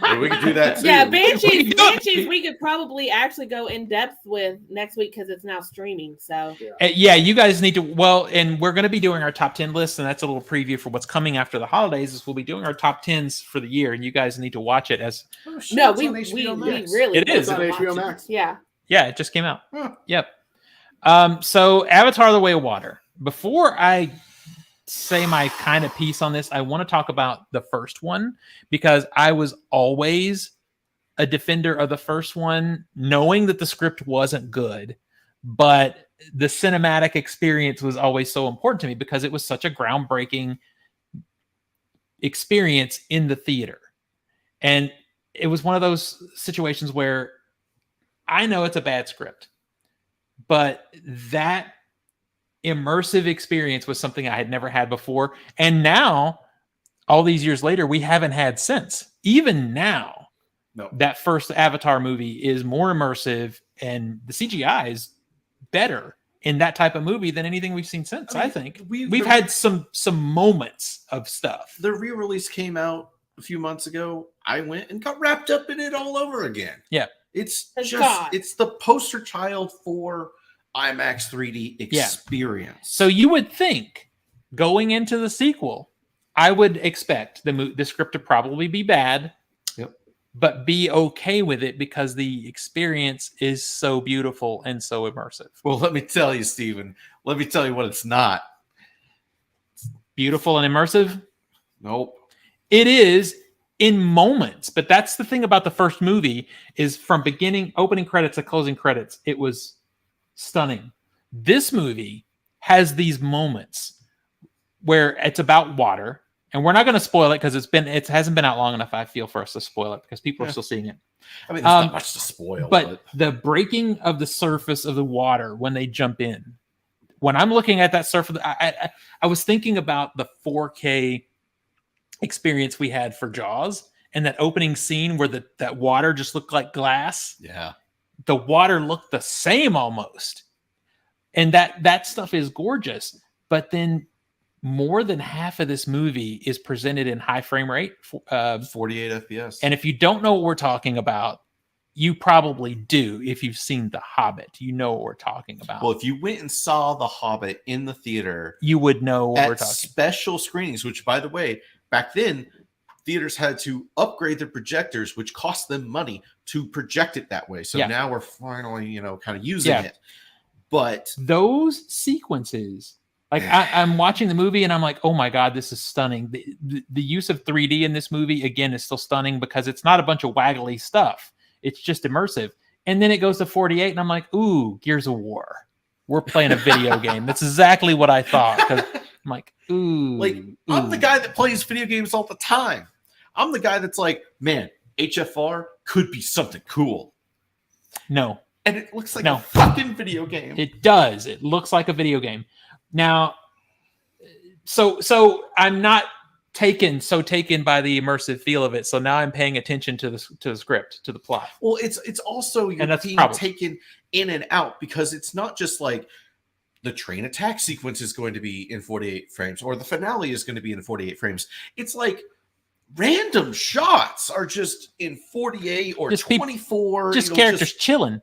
Yeah, we could do that too. Yeah, Banshees. We could probably actually go in depth with next week because it's now streaming. So yeah, you guys need to. Well, and we're going to be doing our top 10 list, and that's a little preview for what's coming after the holidays. Is we'll be doing our top 10s for the year, and you guys need to watch it as. Oh, shit, no, we really. It is on HBO Max. Yeah. Yeah, it just came out. Huh. Yep. So Avatar: The Way of Water. Before I say my kind of piece on this, I want to talk about the first one, because I was always a defender of the first one, knowing that the script wasn't good, but the cinematic experience was always so important to me because it was such a groundbreaking experience in the theater. And it was one of those situations where I know it's a bad script, but that immersive experience was something I had never had before. And now all these years later, we haven't had since. Even now, that first Avatar movie is more immersive, and the CGI is better in that type of movie than anything we've seen since. I think we've had some moments of stuff. The re-release came out a few months ago. I went and got wrapped up in it all over again. Yeah, it's the poster child for IMAX 3D experience. So you would think going into the sequel, I would expect the script to probably be bad, but be okay with it because the experience is so beautiful and so immersive. Well, let me tell you, Steven. Let me tell you what it's not. It's beautiful and immersive? Nope. It is in moments, but that's the thing about the first movie is from opening credits to closing credits, it was stunning. This movie has these moments where it's about water. And we're not going to spoil it because it hasn't been out long enough, I feel, for us to spoil it because people are still seeing it. I mean, there's not much to spoil. But the breaking of the surface of the water when they jump in, when I'm looking at that surface, I was thinking about the 4K experience we had for Jaws and that opening scene where that water just looked like glass. Yeah. The water looked the same almost. And that stuff is gorgeous. But then more than half of this movie is presented in high frame rate, 48 FPS. And if you don't know what we're talking about, you probably do. If you've seen The Hobbit, you know what we're talking about. Well, if you went and saw The Hobbit in the theater, you would know what we're talking. Special screenings, which, by the way, back then theaters had to upgrade their projectors, which cost them money to project it that way. So now we're finally, kind of using it. But those sequences. Like I'm watching the movie and I'm like, oh my God, this is stunning. The use of 3D in this movie, again, is still stunning because it's not a bunch of waggly stuff. It's just immersive. And then it goes to 48 and I'm like, ooh, Gears of War. We're playing a video game. That's exactly what I thought. I'm like, ooh. I'm the guy that plays video games all the time. I'm the guy that's like, man, HFR could be something cool. No. And it looks like a fucking video game. It does. It looks like a video game. Now, so I'm not taken by the immersive feel of it. So now I'm paying attention to the script, to the plot. Well, it's also you're being taken in and out because it's not just like the train attack sequence is going to be in 48 frames or the finale is going to be in 48 frames. It's like random shots are just in 48 or just 24. Just characters chilling.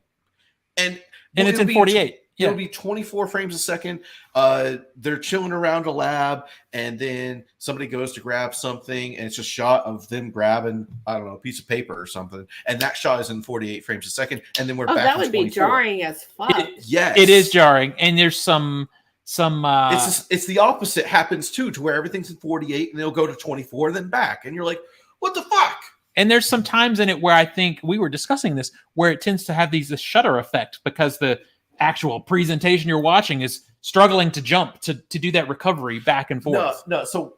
And it's in 48. It'll be 24 frames a second. They're chilling around a lab, and then somebody goes to grab something, and it's a shot of them grabbing, I don't know, a piece of paper or something. And that shot is in 48 frames a second. And then we're back. That would be jarring as fuck. Yes, it is jarring, and there's some. It's the opposite happens too, to where everything's in 48, and they'll go to 24, then back, and you're like, what the fuck? And there's some times in it where I think we were discussing this, where it tends to have this shutter effect because the actual presentation you're watching is struggling to jump to do that recovery back and forth. No. So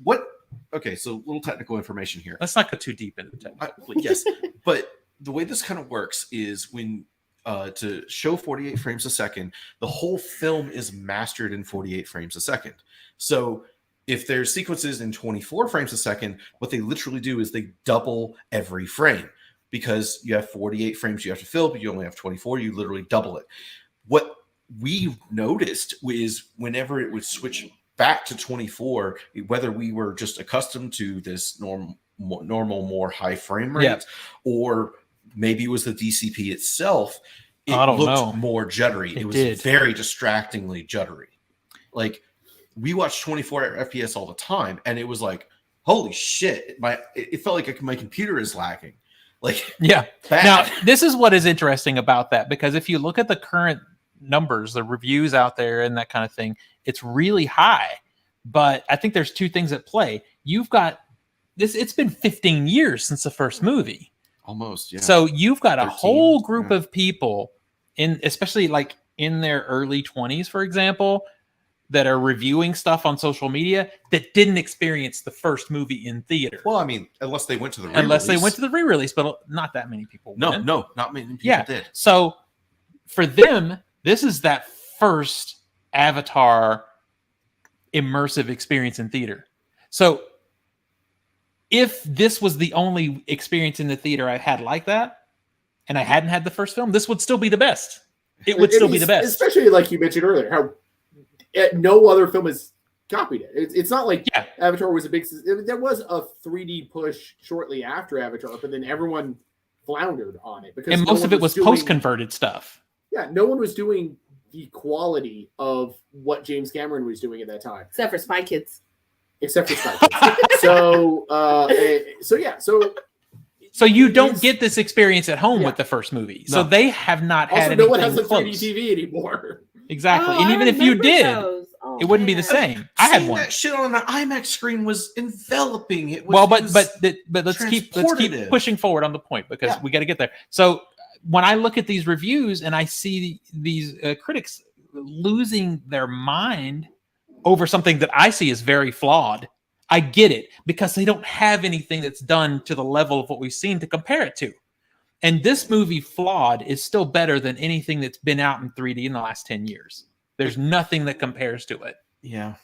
what? Okay, so little technical information here. Let's not go too deep into the technical. Yes, but the way this kind of works is when to show 48 frames a second, the whole film is mastered in 48 frames a second. So if there's sequences in 24 frames a second, what they literally do is they double every frame. Because you have 48 frames you have to fill, but you only have 24, you literally double it. What we noticed is whenever it would switch back to 24, whether we were just accustomed to this normal, more high frame rate, or maybe it was the DCP itself, it looked more juddery. It was very distractingly juddery. Like, we watched 24 FPS all the time, and it was like, holy shit, it felt like my computer is lagging. Bad. Now, this is what is interesting about that, because if you look at the current numbers, the reviews out there and that kind of thing, it's really high. But I think there's two things at play. You've got this, it's been 15 years since the first movie. Almost, yeah. So you've got 13, a whole group of people especially like in their early 20s, for example, that are reviewing stuff on social media that didn't experience the first movie in theater. Well, I mean, unless they went to the re-release. But not that many people went. No, not many people did. So for them, this is that first Avatar immersive experience in theater. So if this was the only experience in the theater I had like that, and I hadn't had the first film, this would still be the best. It would still be the best. Especially like you mentioned earlier, how no other film has copied it. It's not like Avatar was a big... There was a 3D push shortly after Avatar, but then everyone floundered on it. And most of it was post-converted stuff. Yeah, no one was doing the quality of what James Cameron was doing at that time. Except for Spy Kids. Except for Spy Kids. So you don't get this experience at home with the first movie. No. So they have not had anything no one has a 3D close. TV anymore. Exactly. And even if you did, it wouldn't be the same. I had one. That shit on an IMAX screen was enveloping. It was, but let's keep pushing forward on the point, because we got to get there. So when I look at these reviews and I see these critics losing their mind over something that I see as very flawed, I get it, because they don't have anything that's done to the level of what we've seen to compare it to. And this movie, Flawed, is still better than anything that's been out in 3D in the last 10 years. There's nothing that compares to it. Yeah.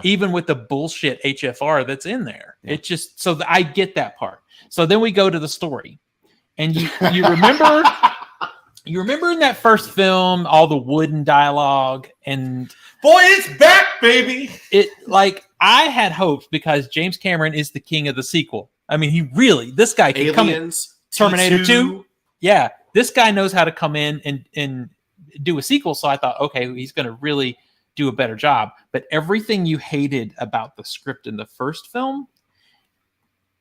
Even with the bullshit HFR that's in there. It just, so I get that part. So then we go to the story. And you remember you remember in that first film all the wooden dialogue, and boy, it's back, baby. It, like, I had hopes, because James Cameron is the king of the sequel. I mean, this guy can come in. Terminator 2. Yeah, this guy knows how to come in and do a sequel. So I thought, okay, he's going to really do a better job. But everything you hated about the script in the first film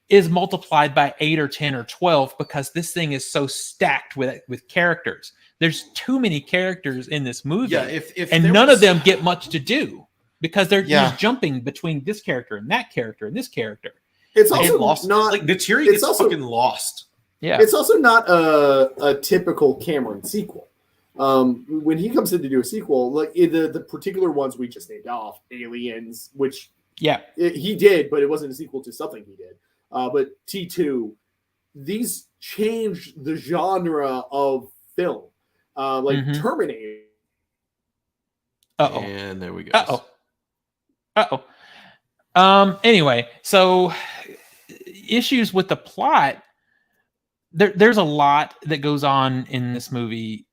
is multiplied by 8 or 10 or 12, because this thing is so stacked with characters. There's too many characters in this movie. Yeah, and none of them get much to do, because they're just jumping between this character and that character and this character. It's also lost. Not like Neytiri gets fucking lost. Yeah, it's also not a typical Cameron sequel. When he comes in to do a sequel, like the particular ones we just named off, Aliens, which he did, but it wasn't a sequel to something he did. But T2, these changed the genre of film, like Terminator. And there we go. Anyway, so issues with the plot. There's a lot that goes on in this movie.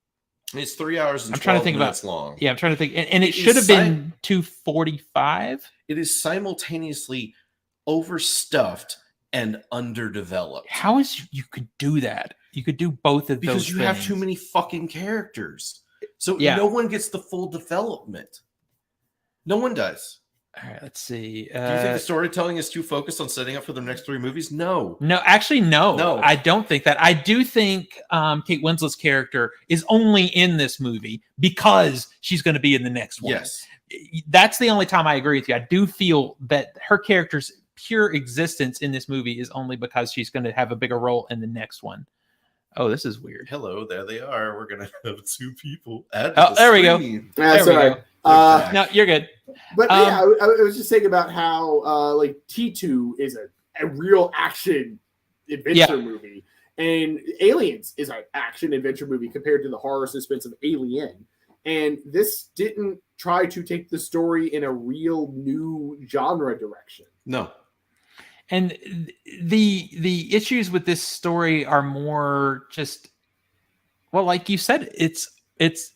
It's 3 hours and 12 I'm trying to think minutes about, long. Yeah, I'm trying to think. And it should have been 245. It is simultaneously overstuffed and underdeveloped. How is you could do that? You could do both of those because you have too many fucking characters. So no one gets the full development. No one does. All right, let's see. Do you think the storytelling is too focused on setting up for the next 3 movies? No. No, actually, no. I don't think that. I do think Kate Winslet's character is only in this movie because she's going to be in the next one. Yes. That's the only time I agree with you. I do feel that her character's pure existence in this movie is only because she's going to have a bigger role in the next one. Oh, this is weird. Hello, there they are. We're going to have 2 people at there we go. There we go. No, you're good. But I was just saying about how like T2 is a real action adventure movie, and Aliens is an action adventure movie compared to the horror suspense of Alien. And this didn't try to take the story in a real new genre direction. No. And the issues with this story are more just, well, like you said, it's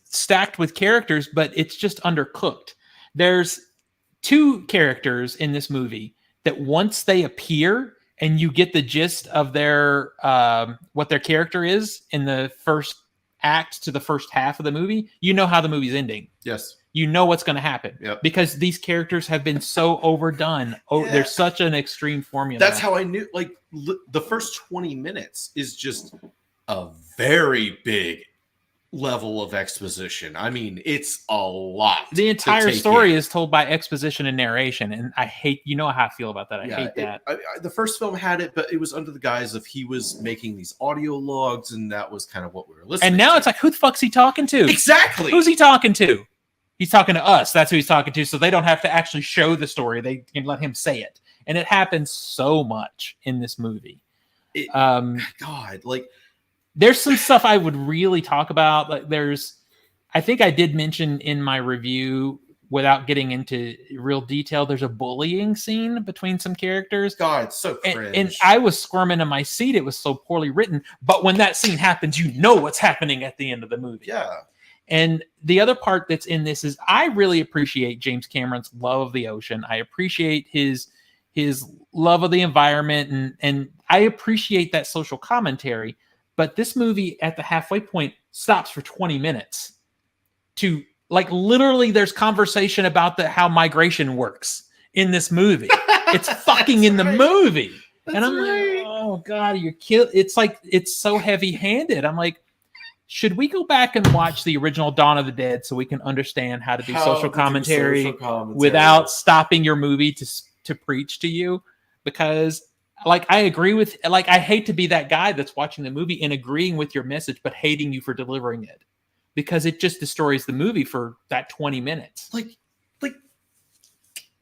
stacked with characters, but it's just undercooked. There's 2 characters in this movie that once they appear and you get the gist of their what their character is in the first act to the first half of the movie, you know how the movie's ending. Yes. You know what's going to happen because these characters have been so overdone. They're such an extreme formula. That's how I knew. Like the first 20 minutes is just a very big level of exposition. I mean, it's a lot. The entire story is told by exposition and narration, and I hate. You know how I feel about that. I hate that. The first film had it, but it was under the guise of he was making these audio logs, and that was kind of what we were listening. And now it's like, who the fuck's he talking to? Exactly. Who's he talking to? He's talking to us. That's who he's talking to. So they don't have to actually show the story. They can let him say it. And it happens so much in this movie. God, like there's some stuff I would really talk about. Like I think I did mention in my review without getting into real detail, there's a bullying scene between some characters. God, it's so cringe. And I was squirming in my seat. It was so poorly written. But when that scene happens, you know what's happening at the end of the movie. Yeah. And the other part that's in this is I really appreciate James Cameron's love of the ocean. I appreciate his love of the environment, and I appreciate that social commentary. But this movie at the halfway point stops for 20 minutes to like literally there's conversation about how migration works in this movie. It's fucking in the movie. And I'm like, oh God, you're kill. It's like, it's so heavy handed. I'm like, should we go back and watch the original Dawn of the Dead so we can understand how to do social commentary without stopping your movie to preach to you? Because like, I agree with, like, I hate to be that guy that's watching the movie and agreeing with your message, but hating you for delivering it, because it just destroys the movie for that 20 minutes. Like,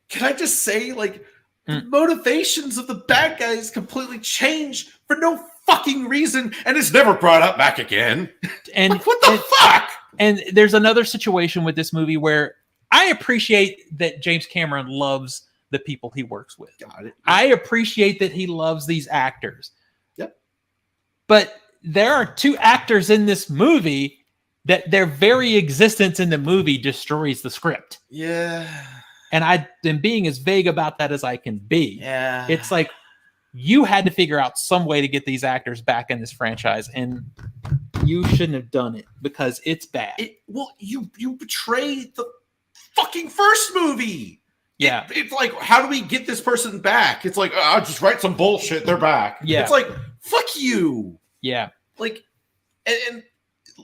can I just say, like, the motivations of the bad guys completely change for no fucking reason, and it's never brought up back again. And like, what the fuck? And there's another situation with this movie where I appreciate that James Cameron loves the people he works with. Got it. I appreciate that he loves these actors. Yep. But there are two actors in this movie that their very existence in the movie destroys the script. Yeah. And I am being as vague about that as I can be. Yeah. It's like you had to figure out some way to get these actors back in this franchise, and you shouldn't have done it because it's bad. Well, you betrayed the fucking first movie. Yeah. It's like, how do we get this person back? It's like, I'll just write some bullshit. They're back. Yeah. It's like, fuck you. Yeah. Like, and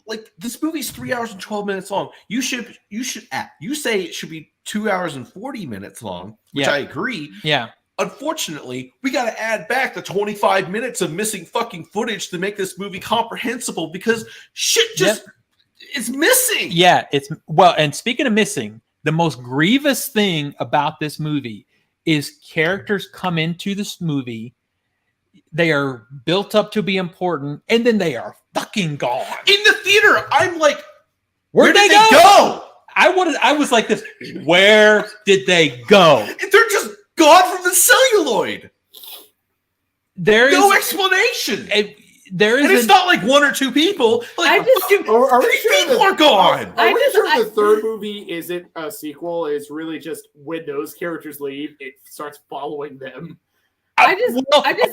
like, this movie's 3 hours and 12 minutes long. You say it should be 2 hours and 40 minutes long, which I agree. Yeah. Unfortunately, we got to add back the 25 minutes of missing fucking footage to make this movie comprehensible, because shit just is missing. Yeah. Well, and speaking of missing, the most grievous thing about this movie is characters come into this movie, they are built up to be important, and then they are fucking gone. In the theater, I'm like, where did they go? I was like this. Where did they go? They're just gone from the celluloid. There is no explanation. There is, and it's not like one or two people. Like, are we sure people are gone. Are we sure the third movie isn't a sequel? It's really just when those characters leave, it starts following them. I just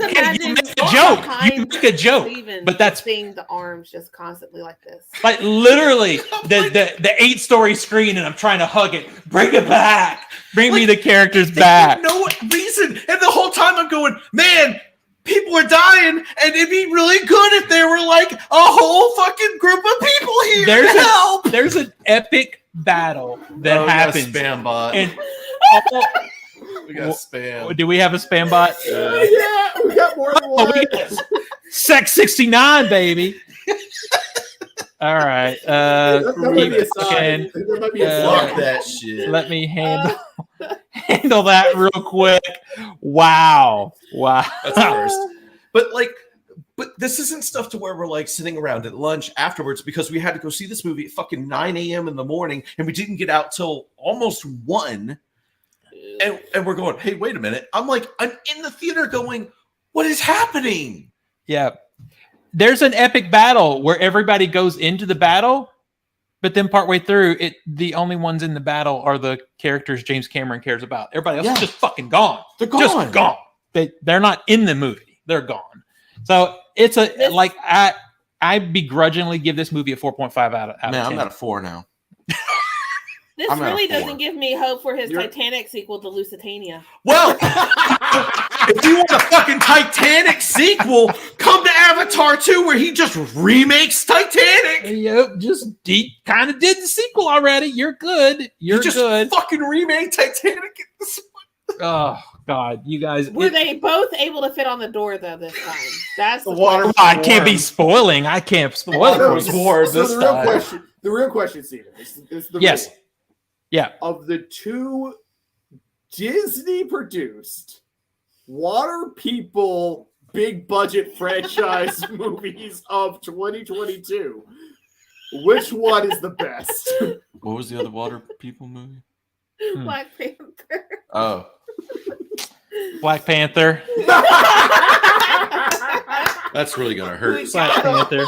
imagine you make a joke. You make a joke, but that's seeing the arms just constantly like this. Like literally the 8-story screen, and I'm trying to hug it. Bring it back. Bring me the characters back. No reason, and the whole time I'm going, man. People are dying, and it'd be really good if there were like a whole fucking group of people here to help. There's an epic battle that happens. Spam bot. And we got spam. Do we have a spam bot? Yeah, we got more than one. Sex 69, baby. All right. That might be a sign. There might be a Fuck that shit. Let me handle that real quick. Wow. That's the worst. But this isn't stuff to where we're like sitting around at lunch afterwards, because we had to go see this movie at fucking 9 a.m. in the morning, and we didn't get out till almost 1. And we're going, hey, wait a minute. I'm in the theater going, what is happening? Yeah. There's an epic battle where everybody goes into the battle, but then partway through it, the only ones in the battle are the characters James Cameron cares about. Everybody else is just fucking gone. They're gone. Just gone. They're not in the movie. They're gone. So it's I begrudgingly give this movie a 4.5 out of 10. I'm at a 4 now. This really doesn't give me hope for his Titanic sequel to Lusitania. Well, if you want a fucking Titanic sequel, come to Avatar 2, where he just remakes Titanic. Yep, he kind of did the sequel already. You're good. You're just good. Fucking remake Titanic. Oh God, you guys. Were they both able to fit on the door though this time? That's the water. I can't be spoiling. I can't spoil it. Was warm this time. The real question, Steven, is the yes. real. Yeah. Of the 2 Disney-produced water people big budget franchise movies of 2022, which one is the best? What was the other water people movie? Black Panther. Oh, Black Panther. that's really gonna hurt. Black Panther.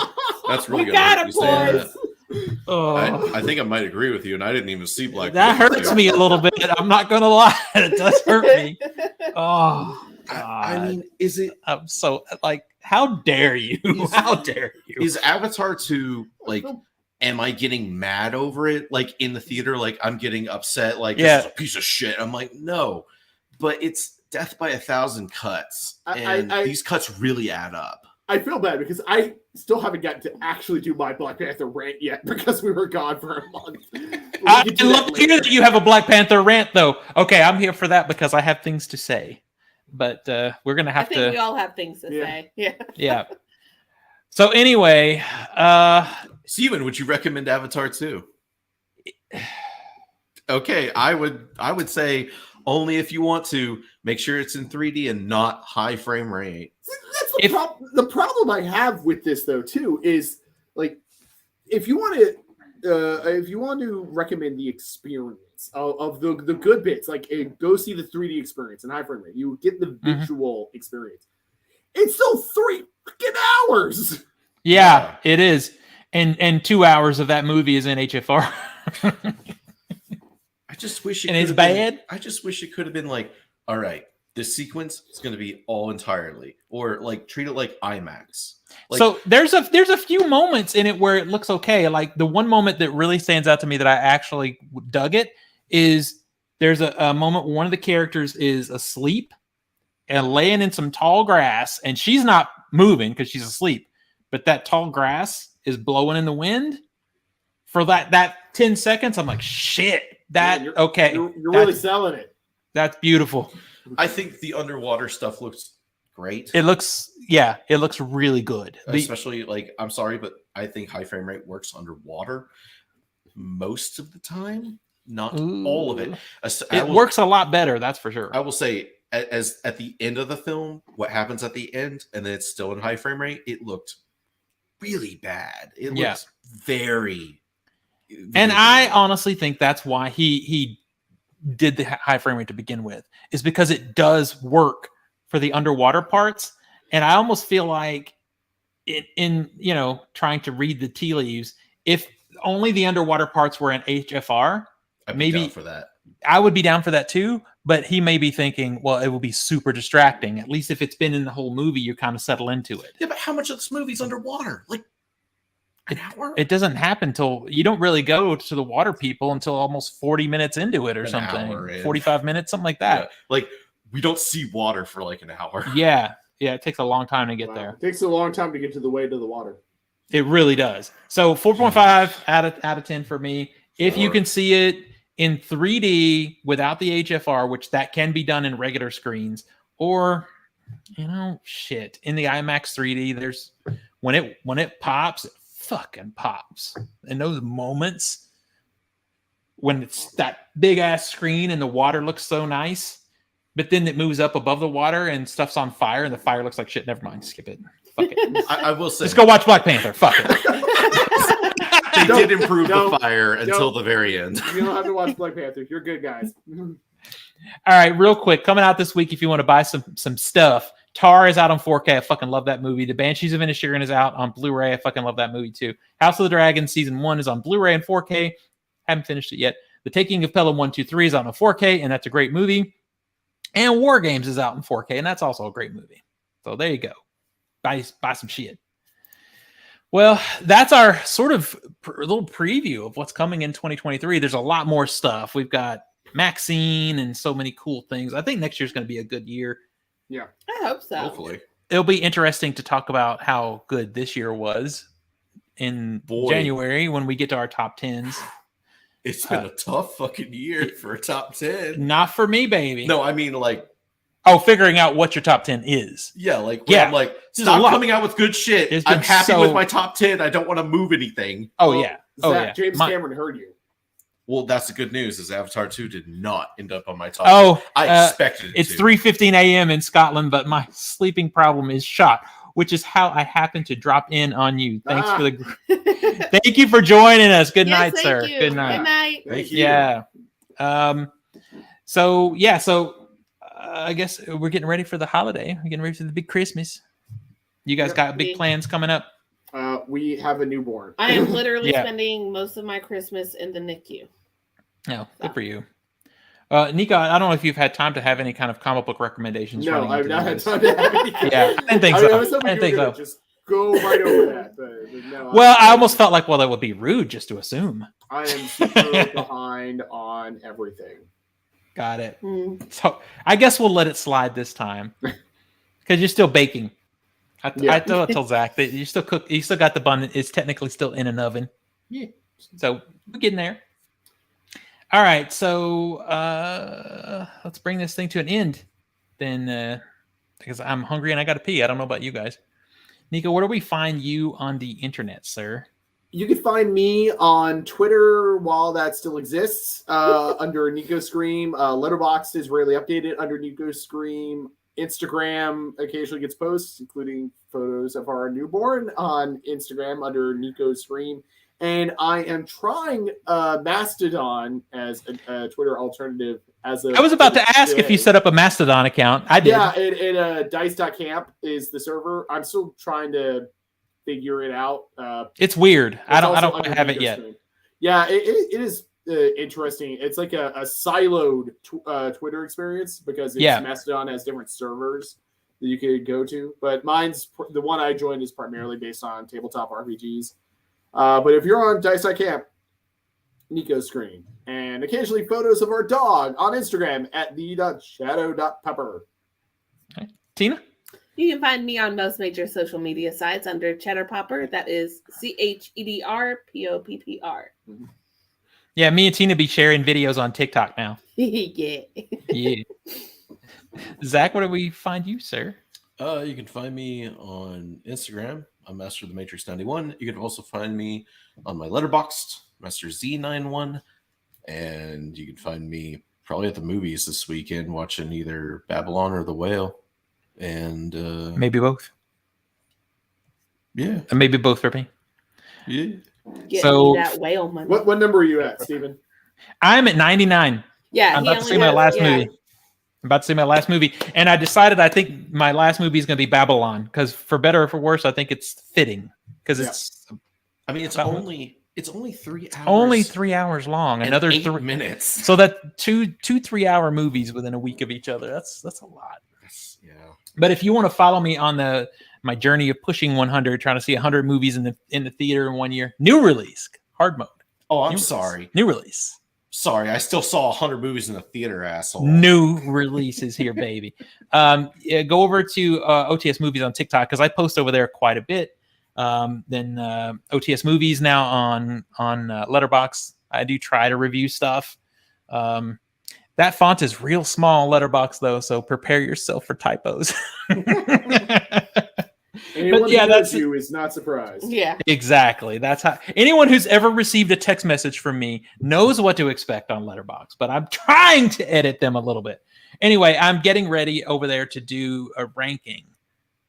That's really We gonna got hurt it, you saying boys. that. Oh, I think I might agree with you, and I didn't even see Black that Panther. hurts me a little bit. I'm not gonna lie. It does hurt me. Oh, I God. mean, is it? I'm so like, how dare you? How dare you? Is Avatar 2 like? Am I getting mad over it? Like in the theater, like I'm getting upset. Like this is a piece of shit. I'm like, no, but it's death by 1,000 cuts, and these cuts really add up. I feel bad because I still haven't gotten to actually do my Black Panther rant yet because we were gone for a month. I love to hear that you have a Black Panther rant, though. Okay, I'm here for that because I have things to say. But we're gonna have I think we all have things to say. Yeah. Yeah. So anyway, Steven, would you recommend Avatar 2? Okay, I would say only if you want to. Make sure it's in 3D and not high frame rate. That's the problem I have with this though too is like if you want to recommend the experience of the good bits, like go see the 3D experience and high frame rate, you get the visual experience. It's still 3 fucking hours. Yeah, it is. And 2 hours of that movie is in HFR. I just wish it's bad. I just wish it could have been like, all right, this sequence is going to be all entirely, or like treat it like IMAX. Like, so there's a few moments in it where it looks okay. Like the one moment that really stands out to me that I actually dug it is there's a moment where one of the characters is asleep and laying in some tall grass, and she's not moving because she's asleep, but that tall grass is blowing in the wind for that 10 seconds. I'm like, shit. You're really selling it. That's beautiful. I think the underwater stuff looks great. It looks really good. Especially like, I'm sorry, but I think high frame rate works underwater most of the time, not all of it. It works a lot better, that's for sure. I will say, as at the end of the film, what happens at the end, and then it's still in high frame rate, it looked really bad. It looks very. And I honestly think that's why he did the high frame rate to begin with, is because it does work for the underwater parts. And I almost feel like in trying to read the tea leaves, if only the underwater parts were in HFR, I'd be down for that. I would be down for that too. But he may be thinking, well, it will be super distracting. At least if it's been in the whole movie, you kind of settle into it. Yeah, but how much of this movie's underwater? Like an hour? It doesn't happen till you don't really go to the water people until almost 40 minutes into it or something. 45 minutes, something like that. Yeah. Like we don't see water for like an hour. Yeah. Yeah. It takes a long time to get there. It takes a long time to get to the way to the water. It really does. So 4.5 out of 10 for me. If you can see it in 3D without the HFR, which that can be done in regular screens, or in the IMAX 3D, there's when it pops, it fucking pops. And those moments when it's that big ass screen and the water looks so nice, but then it moves up above the water and stuff's on fire and the fire looks like shit. Never mind, skip it. Fuck it. I will say, just go watch Black Panther. Fuck it. They did improve the fire until the very end. You don't have to watch Black Panther. You're good, guys. All right, real quick, coming out this week if you want to buy some stuff. Tar is out on 4K. I fucking love that movie. The Banshees of Inisherin is out on Blu-ray. I fucking love that movie too. House of the Dragon Season 1 is on Blu-ray and 4K. Haven't finished it yet. The Taking of Pelham 1, 2, 3 is out on 4K, and that's a great movie. And War Games is out in 4K, and that's also a great movie. So there you go. Buy some shit. Well, that's our sort of little preview of what's coming in 2023. There's a lot more stuff. We've got Maxine and so many cool things. I think next year's going to be a good year. Yeah. I hope so. Hopefully. It'll be interesting to talk about how good this year was in January when we get to our top 10s. It's been a tough fucking year for a top 10. Not for me, baby. No, I mean like... Oh, figuring out what your top 10 is. Yeah, like I'm like, stop coming out with good shit. I'm happy with my top 10. I don't want to move anything. Zach, James Cameron heard you. Well, that's the good news is Avatar 2 did not end up on my top 10. I expected it it's to. 3:15 a.m. in Scotland, but my sleeping problem is shot, which is how I happen to drop in on you. Thanks for the Thank you for joining us. Good night, sir. You. Good night. Good night. Thank you. Yeah. So I guess we're getting ready for the holiday. We're getting ready for the big Christmas. You guys got big plans coming up? We have a newborn. I am literally spending most of my Christmas in the NICU. Oh, good for you. Nico, I don't know if you've had time to have any kind of comic book recommendations. No, I've not had time to have any. Yeah, I didn't think so. I was hoping you were just go right over that. But no, well, I almost felt like, that would be rude just to assume. I am super behind on everything. Got it. So I guess we'll let it slide this time because you're still baking. I told Zach that you still cook. You still got the bun. It's technically still in an oven. Yeah. So we're getting there. All right. So let's bring this thing to an end then, because I'm hungry and I got to pee. I don't know about you guys. Nico, where do we find you on the internet, sir? You can find me on Twitter while that still exists under Nico Scream. Letterboxd is rarely updated under Nico Scream. Instagram occasionally gets posts, including photos of our newborn on Instagram under Nico Scream. And I am trying Mastodon as a Twitter alternative. I was about to ask if you set up a Mastodon account. I did. Yeah, Dice.camp is the server. I'm still trying to figure it out. It's weird. I don't quite have it yet. Screen. Yeah, it is interesting. It's like a siloed Twitter experience because Mastodon has different servers that you could go to. But mine's the one I joined is primarily based on tabletop RPGs. But if you're on Dice.camp, Nico Screen, and occasionally photos of our dog on Instagram at the.shadow.pepper. Okay. Tina? You can find me on most major social media sites under Cheddar Popper. That is CHEDRPOPPR. Mm-hmm. Yeah, me and Tina be sharing videos on TikTok now. Yeah. Zach, where do we find you, sir? You can find me on Instagram. I'm Master of the Matrix 91. You can also find me on my Letterboxd, Master Z91. And you can find me probably at the movies this weekend watching either Babylon or The Whale. And maybe both. Yeah. And maybe both for me. Yeah. Get me that whale money. What number are you at, Steven? I'm at 99. Yeah, I'm about to see my last movie. I'm about to see my last movie. And I decided I think my last movie is going to be Babylon because for better or for worse, I think it's fitting because it's. I mean, it's only 3 hours. Only 3 hours long. Another 8 3 minutes. So that two 3-hour movies within a week of each other. That's a lot. Yeah. But if you want to follow me on my journey of pushing 100, trying to see 100 movies in the theater in 1 year, new release, hard mode. Oh, I'm sorry. New release. Sorry, I still saw 100 movies in the theater, asshole. New releases here, baby. Go over to OTS Movies on TikTok because I post over there quite a bit. Then OTS Movies now on Letterboxd. I do try to review stuff. That font is real small, Letterboxd though, so prepare yourself for typos. Anyone who knows you is not surprised. Yeah, exactly. That's how anyone who's ever received a text message from me knows what to expect on Letterboxd. But I'm trying to edit them a little bit. Anyway, I'm getting ready over there to do a ranking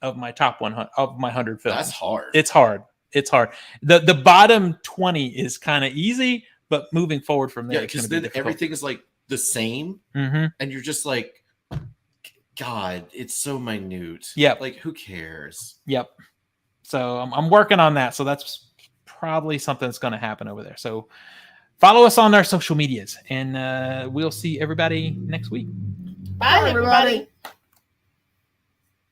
of my top 100 of my 100 films. That's hard. It's hard. It's hard. The bottom 20 is kind of easy, but moving forward from there, because then everything is like the same, and you're just like, God, it's so minute. Yep. Like, who cares? Yep. So I'm working on that. So that's probably something that's going to happen over there. So follow us on our social medias, and we'll see everybody next week. Bye, everybody.